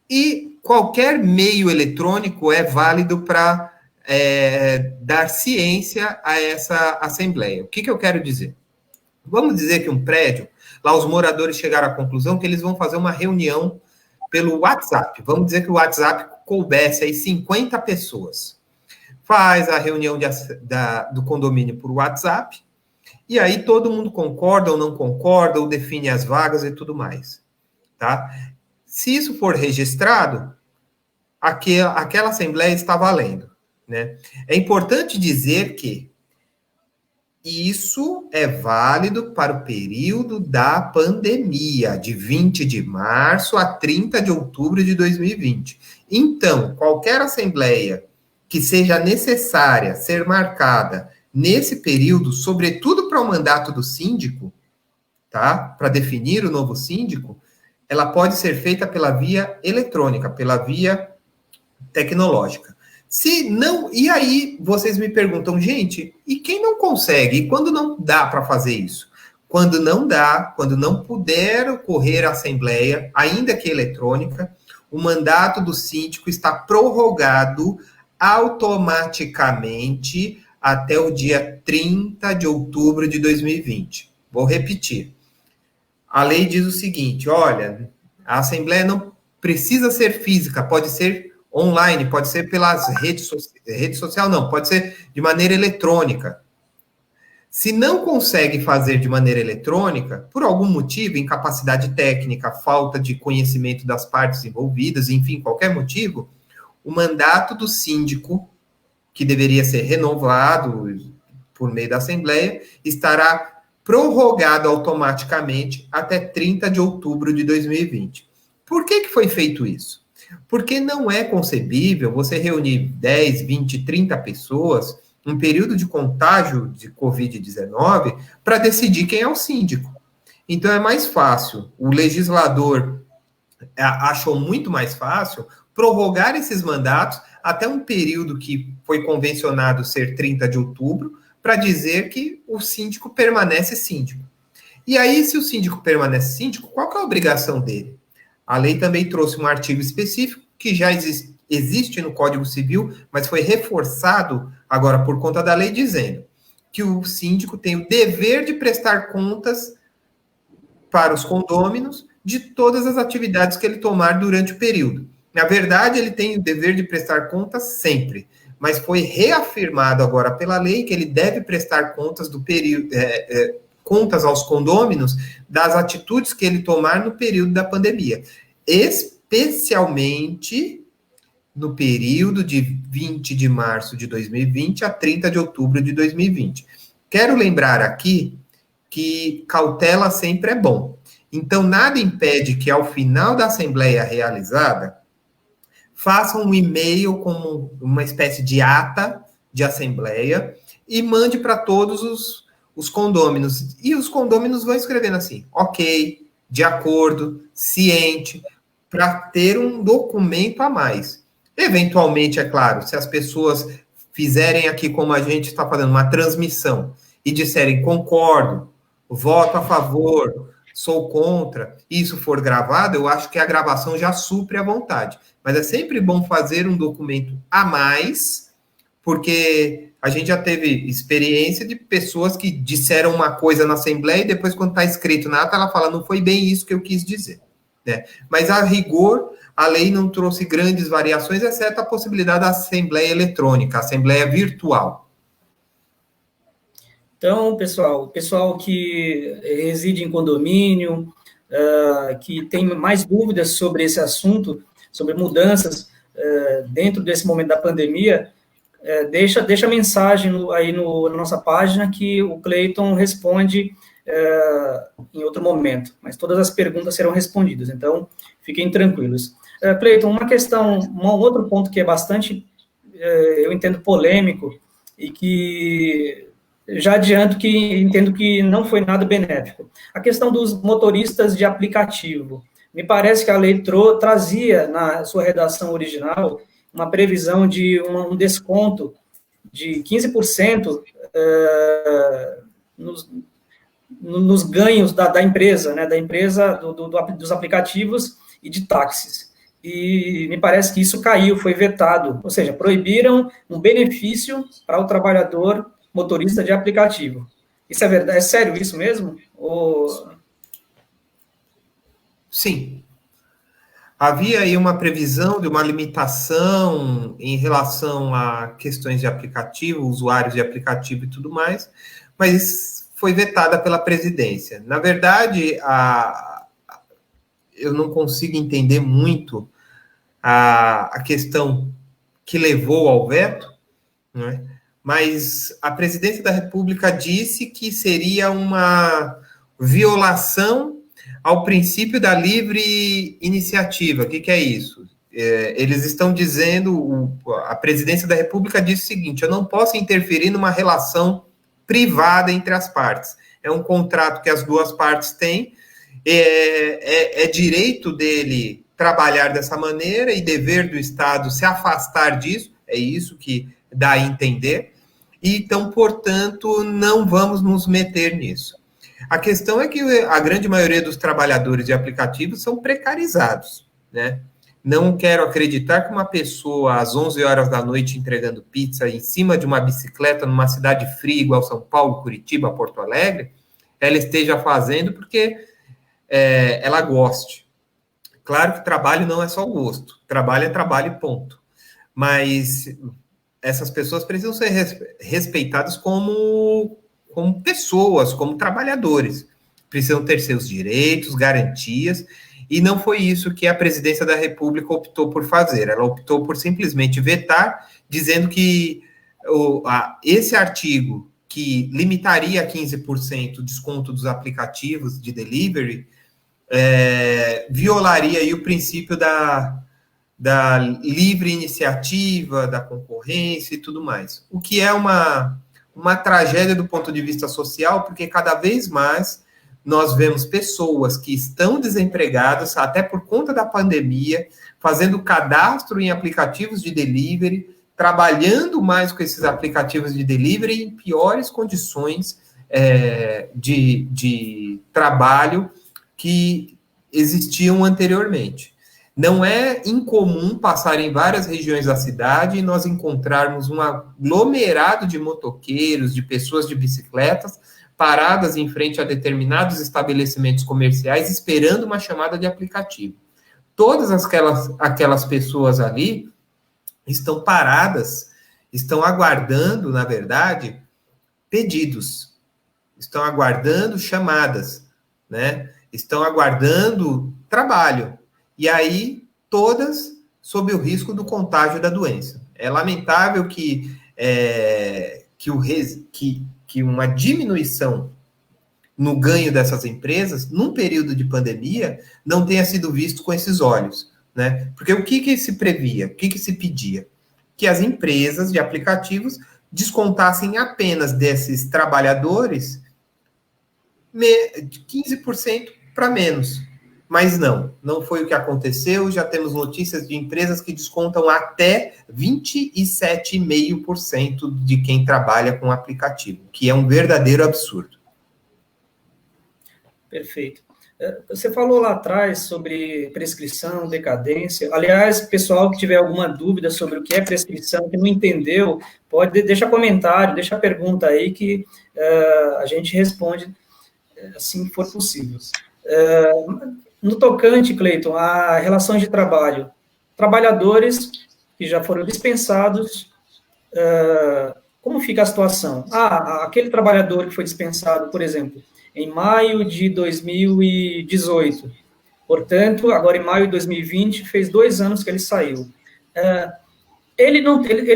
E qualquer meio eletrônico é válido para dar ciência a essa assembleia. O que eu quero dizer? Vamos dizer que um prédio, lá os moradores chegaram à conclusão que eles vão fazer uma reunião pelo WhatsApp. Vamos dizer que o WhatsApp coubesse aí 50 pessoas. Faz a reunião do condomínio por WhatsApp, e aí todo mundo concorda ou não concorda, ou define as vagas e tudo mais. Tá? Se isso for registrado, aquela assembleia está valendo. Né? É importante dizer que isso é válido para o período da pandemia, de 20 de março a 30 de outubro de 2020. Então, qualquer assembleia que seja necessária ser marcada nesse período, sobretudo para o mandato do síndico, tá? Para definir o novo síndico, ela pode ser feita pela via eletrônica, pela via tecnológica. Se não, e aí vocês me perguntam, gente, e quem não consegue? E quando não dá para fazer isso? Quando não dá, quando não puder ocorrer a assembleia, ainda que eletrônica, o mandato do síndico está prorrogado automaticamente até o dia 30 de outubro de 2020. Vou repetir. A lei diz o seguinte, olha, a assembleia não precisa ser física, pode ser online, pode ser pelas rede social, não, pode ser de maneira eletrônica. Se não consegue fazer de maneira eletrônica, por algum motivo, incapacidade técnica, falta de conhecimento das partes envolvidas, enfim, qualquer motivo, o mandato do síndico, que deveria ser renovado por meio da Assembleia, estará prorrogado automaticamente até 30 de outubro de 2020. Por que foi feito isso? Porque não é concebível você reunir 10, 20, 30 pessoas em período de contágio de Covid-19 para decidir quem é o síndico. Então é mais fácil, o legislador achou muito mais fácil prorrogar esses mandatos até um período que foi convencionado ser 30 de outubro, para dizer que o síndico permanece síndico. E aí, se o síndico permanece síndico, qual que é a obrigação dele? A lei também trouxe um artigo específico que já existe no Código Civil, mas foi reforçado agora por conta da lei, dizendo que o síndico tem o dever de prestar contas para os condôminos de todas as atividades que ele tomar durante o período. Na verdade, ele tem o dever de prestar contas sempre, mas foi reafirmado agora pela lei que ele deve prestar contas do período, contas aos condôminos das atitudes que ele tomar no período da pandemia, especialmente no período de 20 de março de 2020 a 30 de outubro de 2020. Quero lembrar aqui que cautela sempre é bom. Então, nada impede que, ao final da assembleia realizada, façam um e-mail como uma espécie de ata de assembleia e mande para todos os condôminos. E os condôminos vão escrevendo assim, ok, de acordo, ciente, para ter um documento a mais. Eventualmente, é claro, se as pessoas fizerem aqui como a gente está fazendo, uma transmissão, e disserem concordo, voto a favor, sou contra, e isso for gravado, eu acho que a gravação já supre a vontade. Mas é sempre bom fazer um documento a mais, porque a gente já teve experiência de pessoas que disseram uma coisa na Assembleia e depois, quando está escrito na ata, ela fala, não foi bem isso que eu quis dizer. Né? Mas, a rigor, a lei não trouxe grandes variações, exceto a possibilidade da Assembleia eletrônica, Assembleia virtual. Então, pessoal que reside em condomínio, que tem mais dúvidas sobre esse assunto, sobre mudanças dentro desse momento da pandemia, deixa mensagem aí na nossa página que o Cleiton responde em outro momento, mas todas as perguntas serão respondidas, então fiquem tranquilos. Cleiton, um outro ponto que é bastante, eu entendo, polêmico, e que já adianto que entendo que não foi nada benéfico. A questão dos motoristas de aplicativo. Me parece que a lei trazia, na sua redação original, uma previsão de um desconto de 15% nos ganhos da empresa, né, dos aplicativos e de táxis. E me parece que isso caiu, foi vetado, ou seja, proibiram um benefício para o trabalhador motorista de aplicativo. Isso é verdade? É sério isso mesmo? Sim. Havia aí uma previsão de uma limitação em relação a questões de aplicativo, usuários de aplicativo e tudo mais, mas foi vetada pela presidência. Na verdade, eu não consigo entender muito a questão que levou ao veto, né? Mas a presidência da República disse que seria uma violação ao princípio da livre iniciativa. O que é isso? Eles estão dizendo, a presidência da República disse o seguinte: eu não posso interferir numa relação privada entre as partes. É um contrato que as duas partes têm, é direito dele trabalhar dessa maneira e dever do Estado se afastar disso, é isso que dá a entender, e então, portanto, não vamos nos meter nisso. A questão é que a grande maioria dos trabalhadores de aplicativos são precarizados, né? Não quero acreditar que uma pessoa às 11 horas da noite entregando pizza em cima de uma bicicleta numa cidade fria igual São Paulo, Curitiba, Porto Alegre, ela esteja fazendo porque ela goste. Claro que trabalho não é só gosto, trabalho é trabalho e ponto. Mas essas pessoas precisam ser respeitadas como pessoas, como trabalhadores. Precisam ter seus direitos, garantias, e não foi isso que a presidência da República optou por fazer. Ela optou por simplesmente vetar, dizendo que esse artigo, que limitaria a 15% o desconto dos aplicativos de delivery, violaria aí o princípio da livre iniciativa, da concorrência e tudo mais. O que é uma tragédia do ponto de vista social, porque cada vez mais nós vemos pessoas que estão desempregadas, até por conta da pandemia, fazendo cadastro em aplicativos de delivery, trabalhando mais com esses aplicativos de delivery em piores condições de trabalho que existiam anteriormente. Não é incomum passar em várias regiões da cidade e nós encontrarmos um aglomerado de motoqueiros, de pessoas de bicicletas, paradas em frente a determinados estabelecimentos comerciais, esperando uma chamada de aplicativo. Todas aquelas pessoas ali estão paradas, estão aguardando, na verdade, pedidos, estão aguardando chamadas, né? Estão aguardando trabalho. E aí, todas sob o risco do contágio da doença. É lamentável que uma diminuição no ganho dessas empresas, num período de pandemia, não tenha sido visto com esses olhos, né? Porque o que se previa, o que se pedia? Que as empresas de aplicativos descontassem apenas desses trabalhadores 15% para menos. Mas não foi o que aconteceu. Já temos notícias de empresas que descontam até 27,5% de quem trabalha com aplicativo, que é um verdadeiro absurdo. Perfeito. Você falou lá atrás sobre prescrição, decadência. Aliás, pessoal que tiver alguma dúvida sobre o que é prescrição, que não entendeu, pode deixar comentário, deixa pergunta aí que a gente responde assim que for possível. No tocante, Cleiton, a relações de trabalho, trabalhadores que já foram dispensados, como fica a situação? Aquele trabalhador que foi dispensado, por exemplo, em maio de 2018, portanto, agora em maio de 2020, fez 2 anos que ele saiu. ele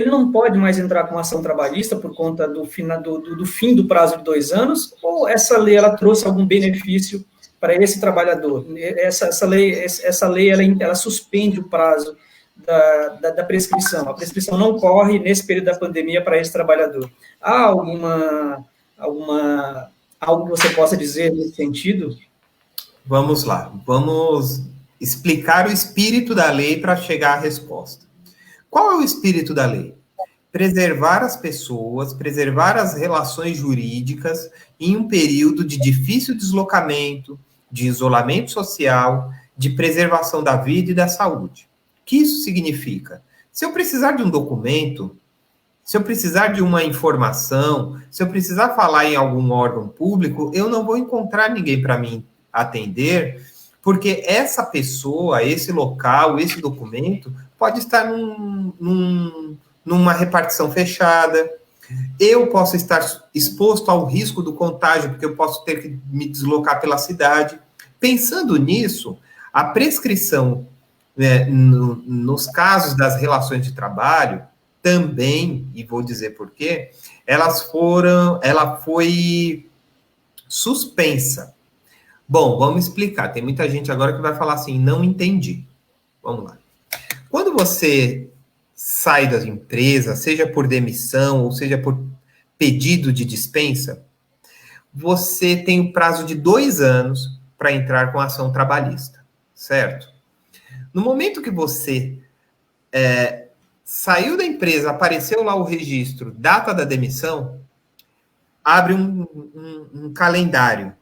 não pode mais entrar com ação trabalhista por conta do fim do prazo de 2 anos, ou essa lei ela trouxe algum benefício para esse trabalhador? Essa lei ela suspende o prazo da prescrição. A prescrição não corre nesse período da pandemia para esse trabalhador. Há algo que você possa dizer nesse sentido? Vamos lá, vamos explicar o espírito da lei para chegar à resposta. Qual é o espírito da lei? Preservar as pessoas, preservar as relações jurídicas em um período de difícil deslocamento, de isolamento social, de preservação da vida e da saúde. O que isso significa? Se eu precisar de um documento, se eu precisar de uma informação, se eu precisar falar em algum órgão público, eu não vou encontrar ninguém para me atender, porque essa pessoa, esse local, esse documento pode estar numa repartição fechada. Eu posso estar exposto ao risco do contágio, porque eu posso ter que me deslocar pela cidade. Pensando nisso, a prescrição, né, nos casos das relações de trabalho, também, e vou dizer por quê, ela foi suspensa. Bom, vamos explicar. Tem muita gente agora que vai falar assim, não entendi. Vamos lá. Quando você sai da empresa, seja por demissão ou seja por pedido de dispensa, você tem o prazo de 2 anos para entrar com a ação trabalhista, certo? No momento que você saiu da empresa, apareceu lá o registro, data da demissão, abre um calendário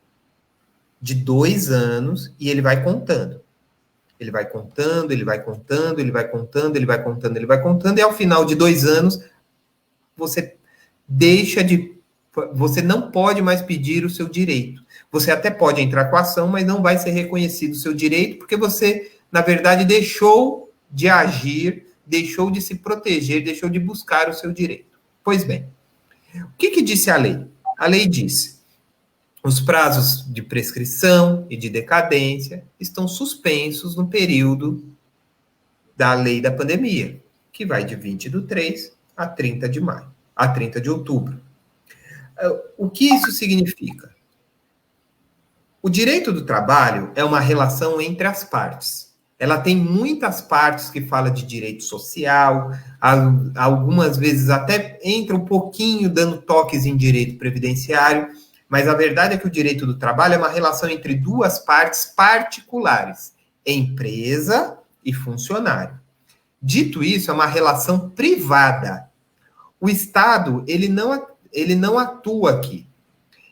de 2 anos e ele vai contando. Ele vai contando, ele vai contando, ele vai contando, ele vai contando, ele vai contando, e ao final de 2 anos, você não pode mais pedir o seu direito. Você até pode entrar com a ação, mas não vai ser reconhecido o seu direito, porque você, na verdade, deixou de agir, deixou de se proteger, deixou de buscar o seu direito. Pois bem, o que disse a lei? A lei disse: os prazos de prescrição e de decadência estão suspensos no período da lei da pandemia, que vai de 20/3 a 30 de maio, a 30 de outubro. O que isso significa? O direito do trabalho é uma relação entre as partes. Ela tem muitas partes que falam de direito social, algumas vezes até entra um pouquinho dando toques em direito previdenciário, mas a verdade é que o direito do trabalho é uma relação entre duas partes particulares, empresa e funcionário. Dito isso, é uma relação privada. O Estado, ele não atua aqui.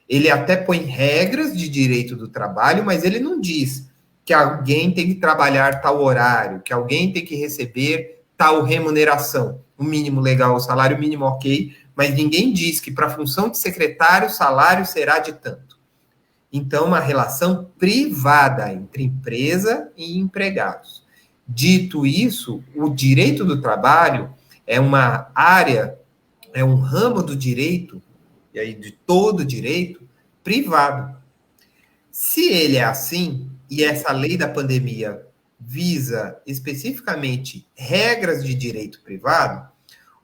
Ele até põe regras de direito do trabalho, mas ele não diz que alguém tem que trabalhar tal horário, que alguém tem que receber tal remuneração. O mínimo legal, o salário mínimo, ok, mas ninguém diz que para a função de secretário o salário será de tanto. Então, uma relação privada entre empresa e empregados. Dito isso, o direito do trabalho é uma área, é um ramo do direito, e aí de todo direito, privado. Se ele é assim, e essa lei da pandemia visa especificamente regras de direito privado,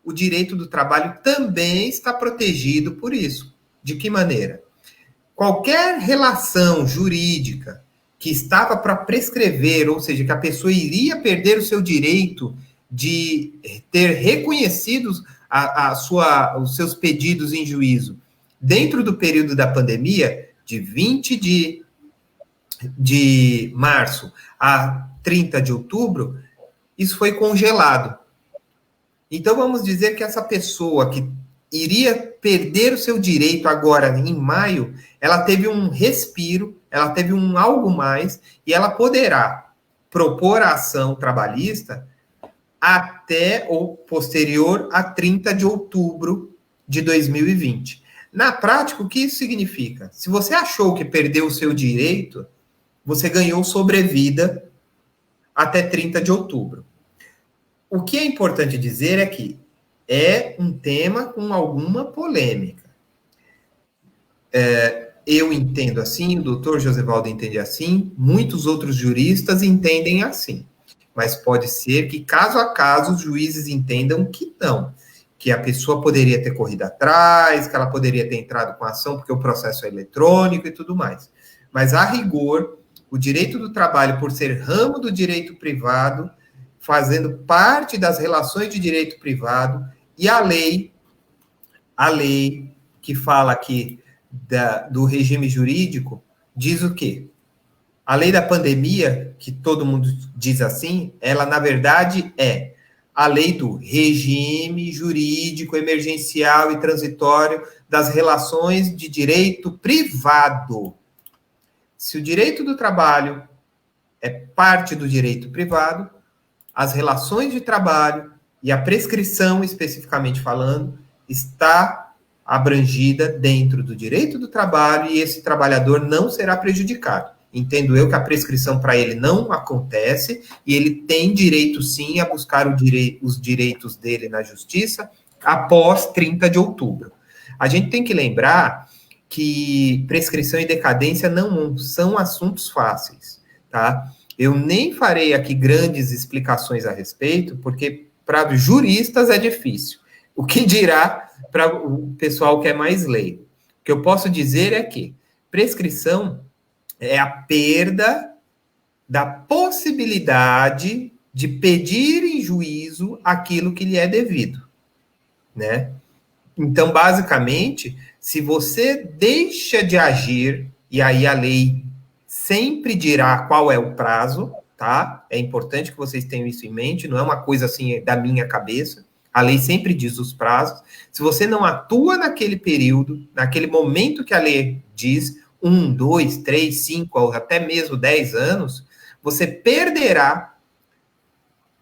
o direito do trabalho também está protegido por isso. De que maneira? Qualquer relação jurídica que estava para prescrever, ou seja, que a pessoa iria perder o seu direito de ter reconhecidos os seus pedidos em juízo dentro do período da pandemia, de 20 de março a 30 de outubro, isso foi congelado. Então, vamos dizer que essa pessoa que iria perder o seu direito agora, em maio, ela teve um respiro, ela teve um algo mais, e ela poderá propor a ação trabalhista até ou posterior a 30 de outubro de 2020. Na prática, o que isso significa? Se você achou que perdeu o seu direito, você ganhou sobrevida até 30 de outubro. O que é importante dizer é que é um tema com alguma polêmica. Eu entendo assim, o doutor Josevaldo entende assim, muitos outros juristas entendem assim. mas pode ser que, caso a caso, os juízes entendam que não, que a pessoa poderia ter corrido atrás, que ela poderia ter entrado com a ação porque o processo é eletrônico e tudo mais. Mas, a rigor, o direito do trabalho, por ser ramo do direito privado, fazendo parte das relações de direito privado, e a lei que fala aqui do regime jurídico, diz o quê? A lei da pandemia, que todo mundo diz assim, ela, na verdade, é a lei do regime jurídico emergencial e transitório das relações de direito privado. Se o direito do trabalho é parte do direito privado, as relações de trabalho e a prescrição, especificamente falando, está abrangida dentro do direito do trabalho e esse trabalhador não será prejudicado. Entendo eu que a prescrição para ele não acontece e ele tem direito, sim, a buscar os direitos dele na justiça após 30 de outubro. A gente tem que lembrar que prescrição e decadência não são assuntos fáceis, tá? Eu nem farei aqui grandes explicações a respeito, porque para juristas é difícil. O que dirá para o pessoal que é mais leigo? O que eu posso dizer é que prescrição é a perda da possibilidade de pedir em juízo aquilo que lhe é devido, né? Então, basicamente, se você deixa de agir, e aí a lei sempre dirá qual é o prazo, tá? É importante que vocês tenham isso em mente, não é uma coisa assim da minha cabeça. A lei sempre diz os prazos. Se você não atua naquele período, naquele momento que a lei diz, 1, 2, 3, 5, ou até mesmo 10 anos, você perderá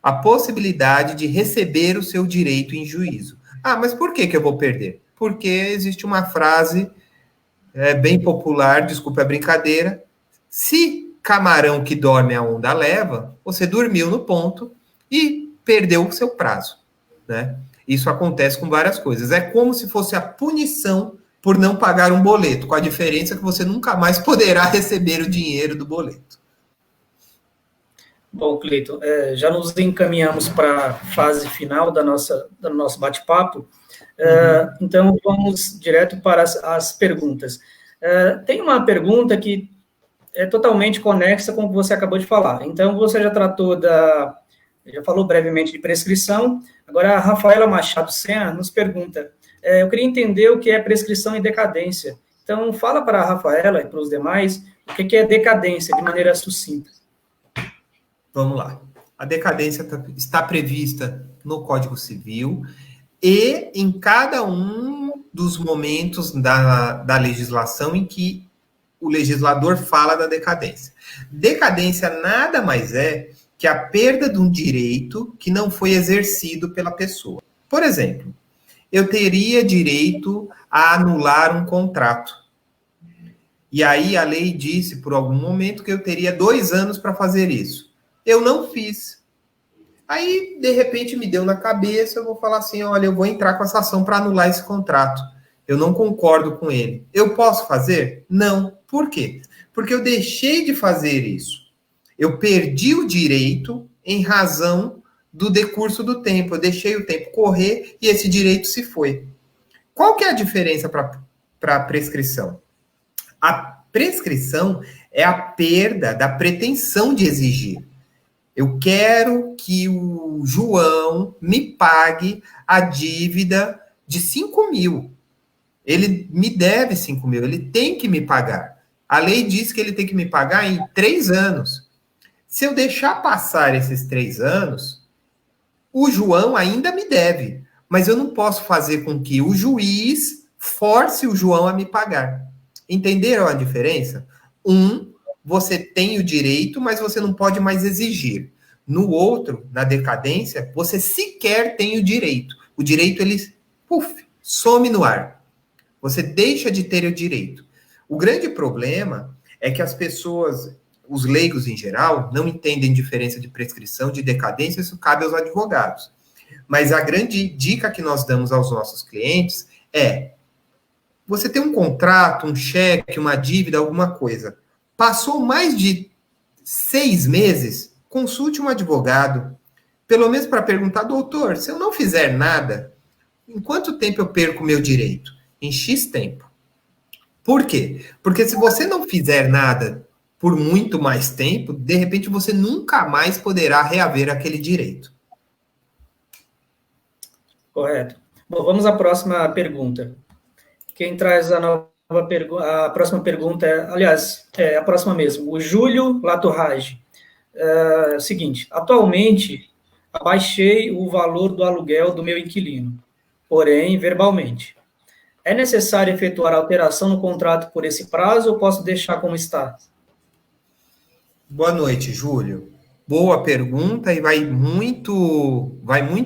a possibilidade de receber o seu direito em juízo. Ah, mas por que eu vou perder? Porque existe uma frase bem popular, desculpa a brincadeira, se camarão que dorme a onda leva, você dormiu no ponto e perdeu o seu prazo, né? Isso acontece com várias coisas. É como se fosse a punição por não pagar um boleto, com a diferença que você nunca mais poderá receber o dinheiro do boleto. Bom, Cleiton, já nos encaminhamos para a fase final do nosso bate-papo, então vamos direto para as perguntas. Tem uma pergunta que é totalmente conexa com o que você acabou de falar. Então, você já falou brevemente de prescrição, agora a Rafaela Machado Senna nos pergunta, eu queria entender o que é prescrição e decadência. Então, fala para a Rafaela e para os demais o que é decadência, de maneira sucinta. Vamos lá. A decadência está prevista no Código Civil e em cada um dos momentos da legislação em que o legislador fala da decadência. Decadência nada mais é que a perda de um direito que não foi exercido pela pessoa. Por exemplo, eu teria direito a anular um contrato. E aí a lei disse, por algum momento, que eu teria 2 anos para fazer isso. Eu não fiz. Aí, de repente, me deu na cabeça, eu vou falar assim, olha, eu vou entrar com essa ação para anular esse contrato. Eu não concordo com ele. Eu posso fazer? Não. Por quê? Porque eu deixei de fazer isso. Eu perdi o direito em razão do decurso do tempo. Eu deixei o tempo correr e esse direito se foi. Qual que é a diferença para a prescrição? A prescrição é a perda da pretensão de exigir. Eu quero que o João me pague a dívida de 5 mil. Ele me deve 5 mil, ele tem que me pagar. A lei diz que ele tem que me pagar em 3 anos. Se eu deixar passar esses 3 anos, o João ainda me deve. Mas eu não posso fazer com que o juiz force o João a me pagar. Entenderam a diferença? Você tem o direito, mas você não pode mais exigir. No outro, na decadência, você sequer tem o direito. O direito, ele, some no ar. Você deixa de ter o direito. O grande problema é que as pessoas, os leigos em geral, não entendem diferença de prescrição, de decadência, isso cabe aos advogados. Mas a grande dica que nós damos aos nossos clientes é, você tem um contrato, um cheque, uma dívida, alguma coisa. Passou mais de 6 meses, consulte um advogado, pelo menos para perguntar, doutor, se eu não fizer nada, em quanto tempo eu perco o meu direito? Em X tempo. Por quê? Porque se você não fizer nada por muito mais tempo, de repente você nunca mais poderá reaver aquele direito. Correto. Bom, vamos à próxima pergunta. Quem traz a próxima pergunta é a próxima mesmo. O Júlio Latorrage. Seguinte, atualmente abaixei o valor do aluguel do meu inquilino, porém verbalmente. É necessário efetuar alteração no contrato por esse prazo ou posso deixar como está? Boa noite, Júlio. Boa pergunta e vai muito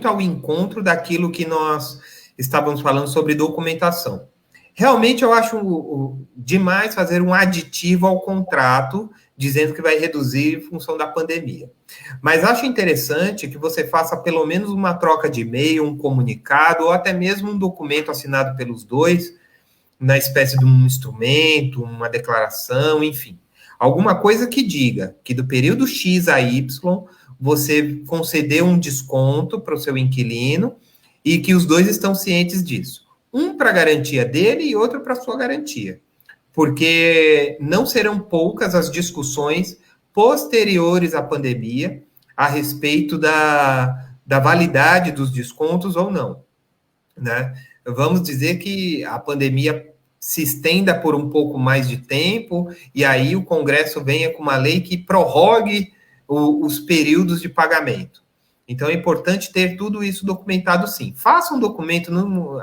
ao encontro daquilo que nós estávamos falando sobre documentação. Realmente eu acho demais fazer um aditivo ao contrato dizendo que vai reduzir em função da pandemia. Mas acho interessante que você faça pelo menos uma troca de e-mail, um comunicado ou até mesmo um documento assinado pelos dois, na espécie de um instrumento, uma declaração, enfim. Alguma coisa que diga que do período X a Y você concedeu um desconto para o seu inquilino e que os dois estão cientes disso. Um para a garantia dele e outro para a sua garantia. Porque não serão poucas as discussões posteriores à pandemia a respeito da validade dos descontos ou não. Né? Vamos dizer que a pandemia se estenda por um pouco mais de tempo, e aí o Congresso venha com uma lei que prorrogue os períodos de pagamento. Então, é importante ter tudo isso documentado, sim. Faça um documento,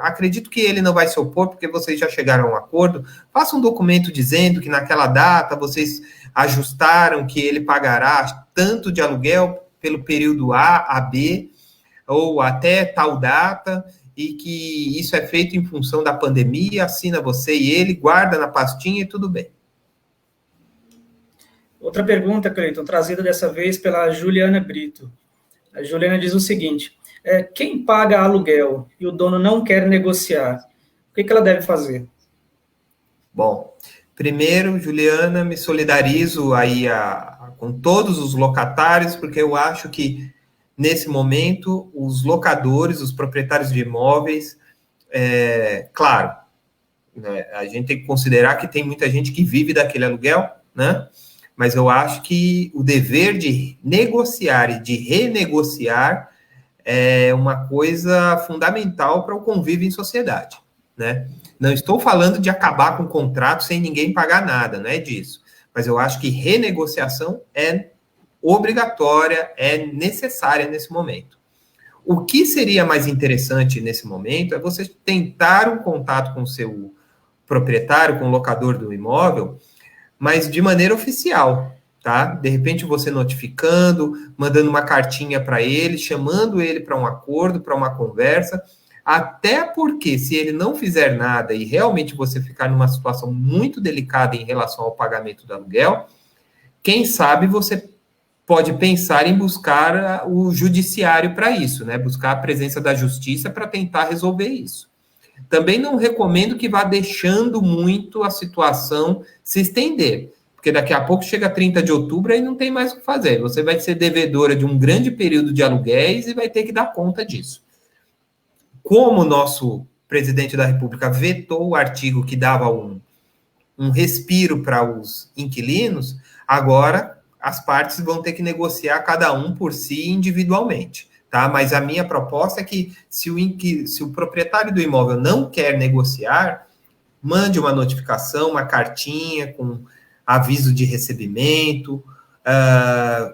acredito que ele não vai se opor, porque vocês já chegaram a um acordo, faça um documento dizendo que naquela data vocês ajustaram que ele pagará tanto de aluguel pelo período A, B, ou até tal data, e que isso é feito em função da pandemia, assina você e ele, guarda na pastinha e tudo bem. Outra pergunta, Cleiton, trazida dessa vez pela Juliana Brito. A Juliana diz o seguinte, quem paga aluguel e o dono não quer negociar, o que ela deve fazer? Bom, primeiro, Juliana, me solidarizo aí com todos os locatários, porque eu acho que nesse momento, os locadores, os proprietários de imóveis, claro, né, a gente tem que considerar que tem muita gente que vive daquele aluguel, né? Mas eu acho que o dever de negociar e de renegociar é uma coisa fundamental para o convívio em sociedade, né? Não estou falando de acabar com o contrato sem ninguém pagar nada, não é disso. Mas eu acho que renegociação é obrigatória, é necessária nesse momento. O que seria mais interessante nesse momento é você tentar um contato com o seu proprietário, com o locador do imóvel, mas de maneira oficial, tá? De repente você notificando, mandando uma cartinha para ele, chamando ele para um acordo, para uma conversa, até porque se ele não fizer nada e realmente você ficar numa situação muito delicada em relação ao pagamento do aluguel, quem sabe você pode pensar em buscar o judiciário para isso, né? Buscar a presença da justiça para tentar resolver isso. Também não recomendo que vá deixando muito a situação se estender, porque daqui a pouco chega 30 de outubro e não tem mais o que fazer. Você vai ser devedora de um grande período de aluguéis e vai ter que dar conta disso. Como o nosso presidente da República vetou o artigo que dava um respiro para os inquilinos, agora as partes vão ter que negociar cada um por si individualmente, tá? Mas a minha proposta é que se o proprietário do imóvel não quer negociar, mande uma notificação, uma cartinha com aviso de recebimento,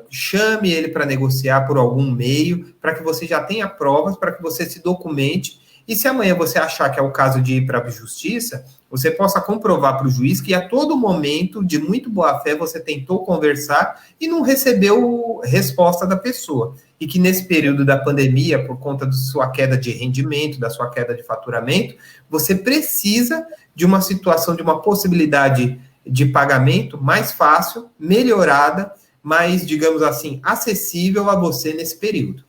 chame ele para negociar por algum meio, para que você já tenha provas, para que você se documente, e se amanhã você achar que é o caso de ir para a justiça, você possa comprovar para o juiz que a todo momento, de muito boa fé, você tentou conversar e não recebeu resposta da pessoa. E que nesse período da pandemia, por conta da sua queda de rendimento, da sua queda de faturamento, você precisa de uma situação, de uma possibilidade de pagamento mais fácil, melhorada, mais, digamos assim, acessível a você nesse período.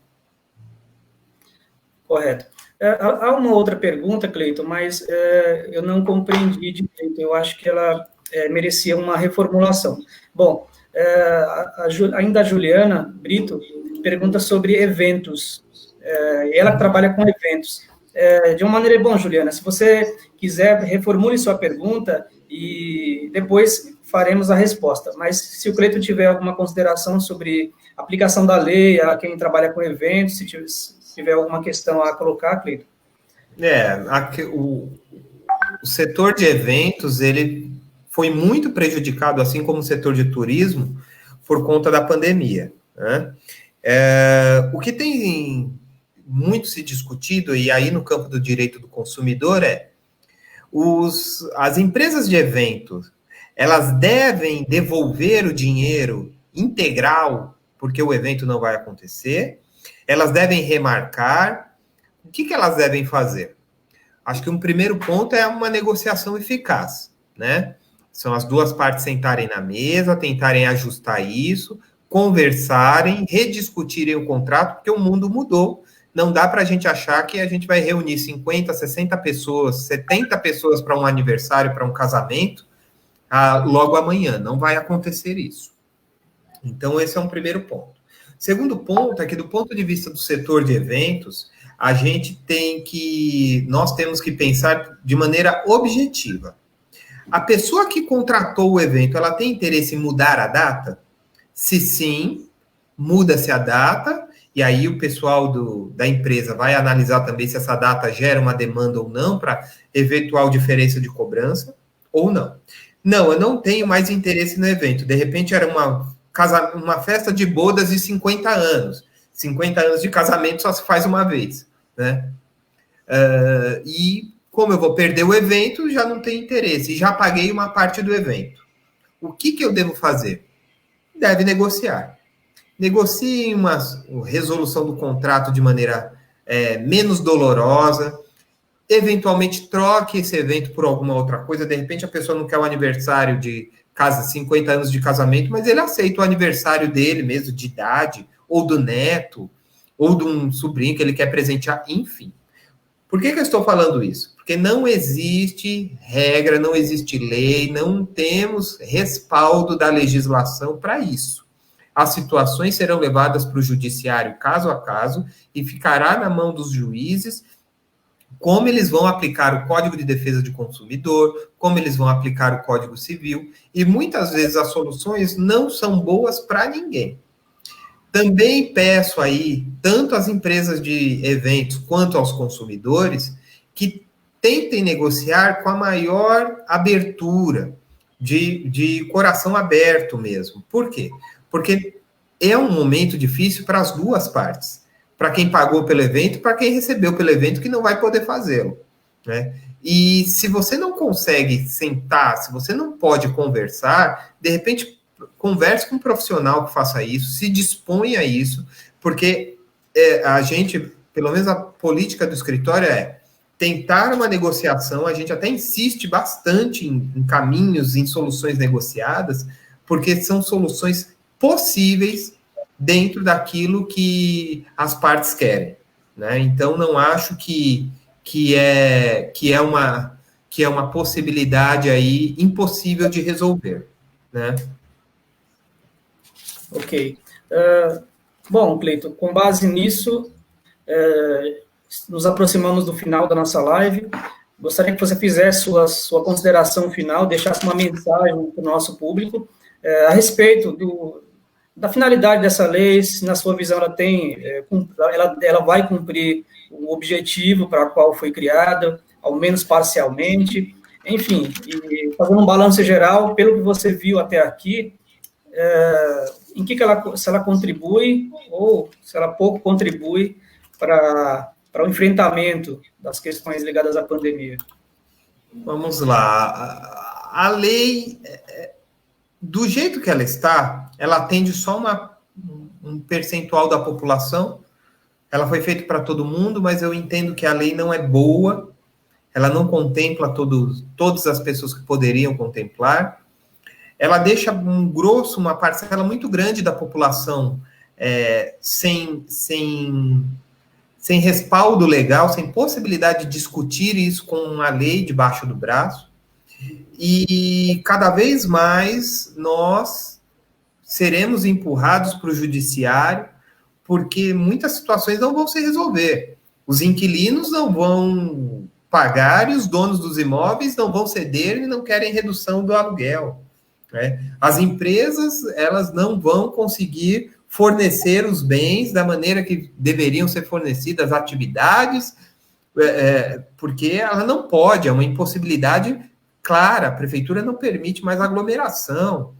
Correto. Há uma outra pergunta, Cleiton, mas eu não compreendi direito. Eu acho que ela merecia uma reformulação. Bom, Ainda a Juliana Brito pergunta sobre eventos. Ela trabalha com eventos. De uma maneira, bom, Juliana, se você quiser, reformule sua pergunta e depois faremos a resposta. Mas se o Cleiton tiver alguma consideração sobre aplicação da lei a quem trabalha com eventos, se tiver alguma questão a colocar, Cleiton. O setor de eventos, ele foi muito prejudicado, assim como o setor de turismo, por conta da pandemia, né? O que tem muito se discutido, e aí no campo do direito do consumidor, as empresas de eventos, elas devem devolver o dinheiro integral, porque o evento não vai acontecer, elas devem remarcar. O que elas devem fazer? Acho que um primeiro ponto é uma negociação eficaz, né? São as duas partes sentarem na mesa, tentarem ajustar isso, conversarem, rediscutirem o contrato, porque o mundo mudou. Não dá para a gente achar que a gente vai reunir 50, 60 pessoas, 70 pessoas para um aniversário, para um casamento, logo amanhã. Não vai acontecer isso. Então, esse é um primeiro ponto. Segundo ponto é que, do ponto de vista do setor de eventos, nós temos que pensar de maneira objetiva. A pessoa que contratou o evento, ela tem interesse em mudar a data? Se sim, muda-se a data, e aí o pessoal da empresa vai analisar também se essa data gera uma demanda ou não para eventual diferença de cobrança, ou não. Não, eu não tenho mais interesse no evento. De repente era uma festa de bodas de 50 anos. 50 anos de casamento só se faz uma vez, né? E como eu vou perder o evento, já não tenho interesse. E já paguei uma parte do evento. O que eu devo fazer? Deve negociar. Negocie uma resolução do contrato de maneira menos dolorosa. Eventualmente troque esse evento por alguma outra coisa. De repente a pessoa não quer o aniversário de 50 anos de casamento, mas ele aceita o aniversário dele mesmo, de idade, ou do neto, ou de um sobrinho que ele quer presentear, enfim. Por que eu estou falando isso? Porque não existe regra, não existe lei, não temos respaldo da legislação para isso. As situações serão levadas para o judiciário caso a caso e ficará na mão dos juízes como eles vão aplicar o Código de Defesa do Consumidor, como eles vão aplicar o Código Civil, e muitas vezes as soluções não são boas para ninguém. Também peço aí, tanto às empresas de eventos quanto aos consumidores, que tentem negociar com a maior abertura, de coração aberto mesmo. Por quê? Porque é um momento difícil para as duas partes. Para quem pagou pelo evento e para quem recebeu pelo evento que não vai poder fazê-lo, né? E se você não consegue sentar, se você não pode conversar, de repente converse com um profissional que faça isso, se dispõe a isso, porque a gente, pelo menos a política do escritório é tentar uma negociação, a gente até insiste bastante em caminhos, em soluções negociadas, porque são soluções possíveis dentro daquilo que as partes querem, né? Então, não acho que é uma possibilidade aí impossível de resolver, né? Ok. Bom, Cleiton, com base nisso, nos aproximamos do final da nossa live. Gostaria que você fizesse sua consideração final, deixasse uma mensagem para o nosso público a respeito da finalidade dessa lei, se na sua visão ela vai cumprir o objetivo para o qual foi criada, ao menos parcialmente, enfim, e fazendo um balanço geral, pelo que você viu até aqui, em que se ela contribui ou se ela pouco contribui para o enfrentamento das questões ligadas à pandemia. Vamos lá. A lei, do jeito que ela está, ela atende só um percentual da população. Ela foi feita para todo mundo, mas eu entendo que a lei não é boa. Ela não contempla todas as pessoas que poderiam contemplar. Ela deixa uma parcela muito grande da população sem respaldo legal, sem possibilidade de discutir isso com uma lei debaixo do braço. E cada vez mais nós seremos empurrados para o judiciário, porque muitas situações não vão se resolver. Os inquilinos não vão pagar e os donos dos imóveis não vão ceder e não querem redução do aluguel, né? As empresas, elas não vão conseguir fornecer os bens da maneira que deveriam ser fornecidas, as atividades, porque ela não pode, é uma impossibilidade clara, a prefeitura não permite mais aglomeração,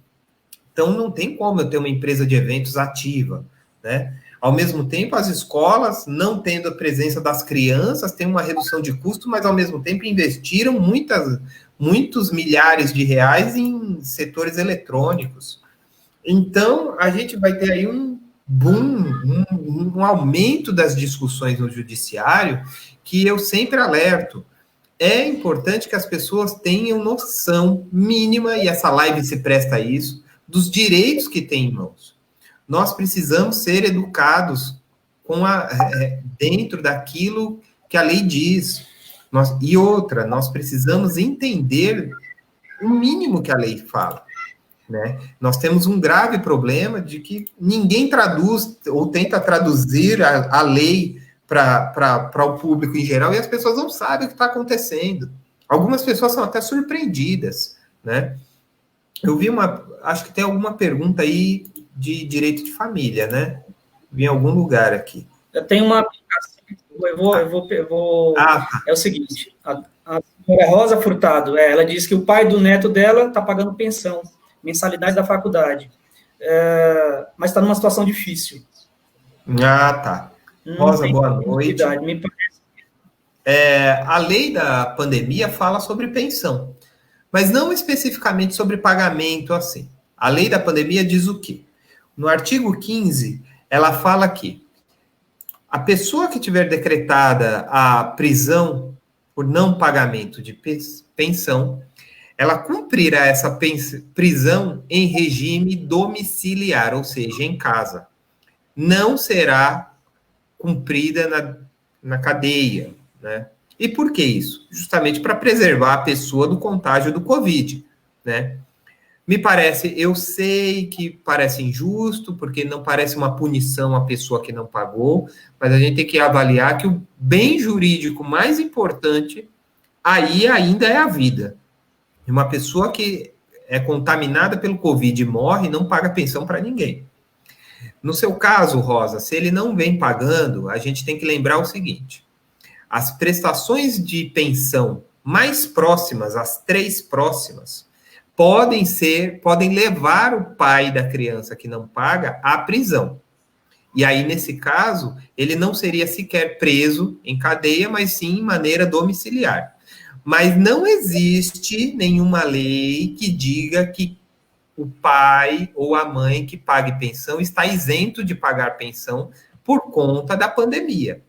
então não tem como eu ter uma empresa de eventos ativa, né? Ao mesmo tempo, as escolas, não tendo a presença das crianças, têm uma redução de custo, mas ao mesmo tempo investiram muitos milhares de reais em setores eletrônicos. Então, a gente vai ter aí um boom, um aumento das discussões no judiciário, que eu sempre alerto. É importante que as pessoas tenham noção mínima, e essa live se presta a isso, dos direitos que têm em mãos. Nós precisamos ser educados dentro daquilo que a lei diz. Nós precisamos entender o mínimo que a lei fala, né? Nós temos um grave problema de que ninguém traduz ou tenta traduzir a lei para o público em geral, e as pessoas não sabem o que está acontecendo. Algumas pessoas são até surpreendidas, né? Eu vi acho que tem alguma pergunta aí de direito de família, né? Vi em algum lugar aqui. Eu tenho uma aplicação, eu vou é o seguinte, a senhora Rosa Furtado, ela disse que o pai do neto dela está pagando pensão, mensalidade da faculdade, mas está numa situação difícil. Tá. Rosa, boa noite. Me parece. A lei da pandemia fala sobre pensão, mas não especificamente sobre pagamento assim. A lei da pandemia diz o quê? No artigo 15, ela fala que a pessoa que tiver decretada a prisão por não pagamento de pensão, ela cumprirá essa prisão em regime domiciliar, ou seja, em casa. Não será cumprida na cadeia, né? E por que isso? Justamente para preservar a pessoa do contágio do Covid, né? Eu sei que parece injusto, porque não parece uma punição à pessoa que não pagou, mas a gente tem que avaliar que o bem jurídico mais importante aí ainda é a vida. Uma pessoa que é contaminada pelo Covid e morre, não paga pensão para ninguém. No seu caso, Rosa, se ele não vem pagando, a gente tem que lembrar o seguinte: as prestações de pensão mais próximas, as 3 próximas, podem levar o pai da criança que não paga à prisão. E aí, nesse caso, ele não seria sequer preso em cadeia, mas sim em maneira domiciliar. Mas não existe nenhuma lei que diga que o pai ou a mãe que pague pensão está isento de pagar pensão por conta da pandemia.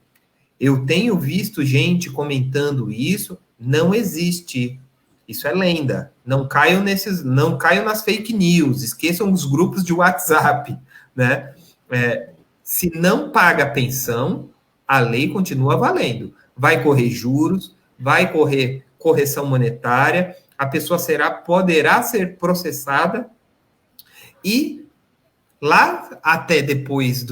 Eu tenho visto gente comentando isso, não existe. Isso é lenda. Não caiam nas fake news, esqueçam os grupos de WhatsApp, né? Se não paga pensão, a lei continua valendo. Vai correr juros, vai correr correção monetária, a pessoa poderá ser processada e lá até depois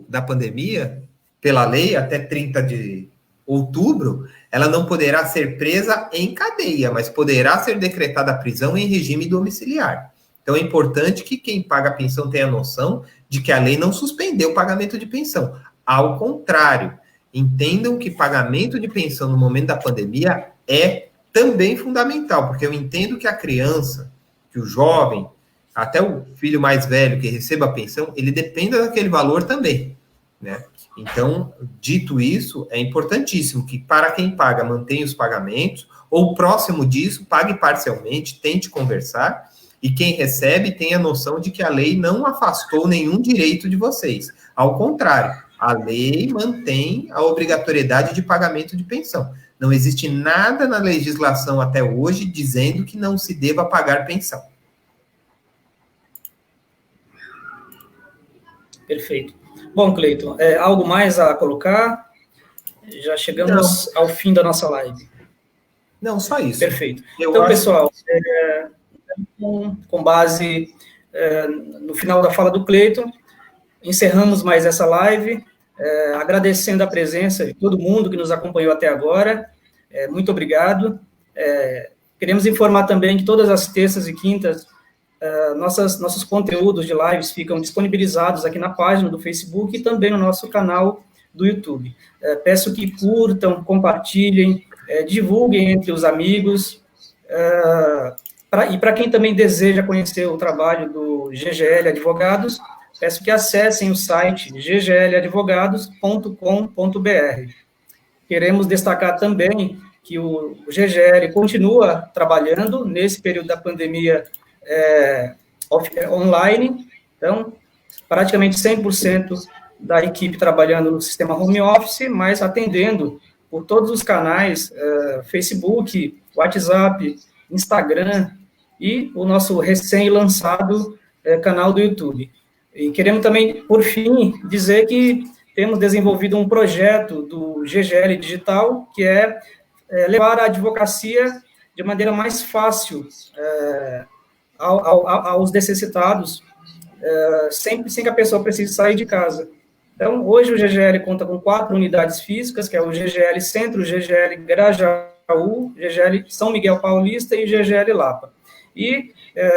da pandemia, pela lei, até 30 de outubro, ela não poderá ser presa em cadeia, mas poderá ser decretada a prisão em regime domiciliar. Então é importante que quem paga a pensão tenha noção de que a lei não suspendeu o pagamento de pensão. Ao contrário, entendam que pagamento de pensão no momento da pandemia é também fundamental, porque eu entendo que a criança, que o jovem, até o filho mais velho que receba a pensão, ele depende daquele valor também, né? Então, dito isso, é importantíssimo que para quem paga, mantenha os pagamentos, ou próximo disso, pague parcialmente, tente conversar, e quem recebe tenha noção de que a lei não afastou nenhum direito de vocês. Ao contrário, a lei mantém a obrigatoriedade de pagamento de pensão. Não existe nada na legislação até hoje dizendo que não se deva pagar pensão. Perfeito. Bom, Cleiton, algo mais a colocar? Já chegamos ao fim da nossa live. Não, só isso. Perfeito. Então, pessoal, com base no final da fala do Cleiton, encerramos mais essa live, agradecendo a presença de todo mundo que nos acompanhou até agora. Muito obrigado. Queremos informar também que todas as terças e quintas, nossos conteúdos de lives ficam disponibilizados aqui na página do Facebook e também no nosso canal do YouTube. Peço que curtam, compartilhem, divulguem entre os amigos, e para quem também deseja conhecer o trabalho do GGL Advogados, peço que acessem o site ggladvogados.com.br. Queremos destacar também que o GGL continua trabalhando nesse período da pandemia online, então, praticamente 100% da equipe trabalhando no sistema home office, mas atendendo por todos os canais, Facebook, WhatsApp, Instagram e o nosso recém-lançado canal do YouTube. E queremos também, por fim, dizer que temos desenvolvido um projeto do GGL Digital, que é levar a advocacia de maneira mais fácil aos necessitados, sem que a pessoa precise sair de casa. Então, hoje o GGL conta com 4 unidades físicas, que é o GGL Centro, o GGL Grajaú, GGL São Miguel Paulista e GGL Lapa. E,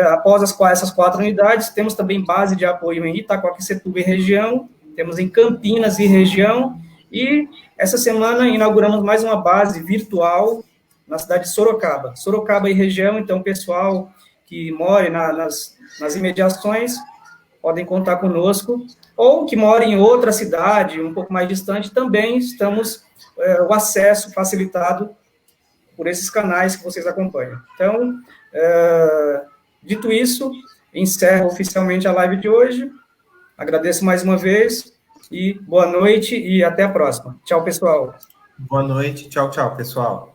após essas 4 unidades, temos também base de apoio em Itaquaquecetuba e região, temos em Campinas e região, e essa semana inauguramos mais uma base virtual na cidade de Sorocaba. Sorocaba e região, então, pessoal que mora nas imediações, podem contar conosco, ou que mora em outra cidade, um pouco mais distante, também estamos o acesso facilitado por esses canais que vocês acompanham. Então, dito isso, encerro oficialmente a live de hoje, agradeço mais uma vez, e boa noite, e até a próxima. Tchau, pessoal. Boa noite, tchau, pessoal.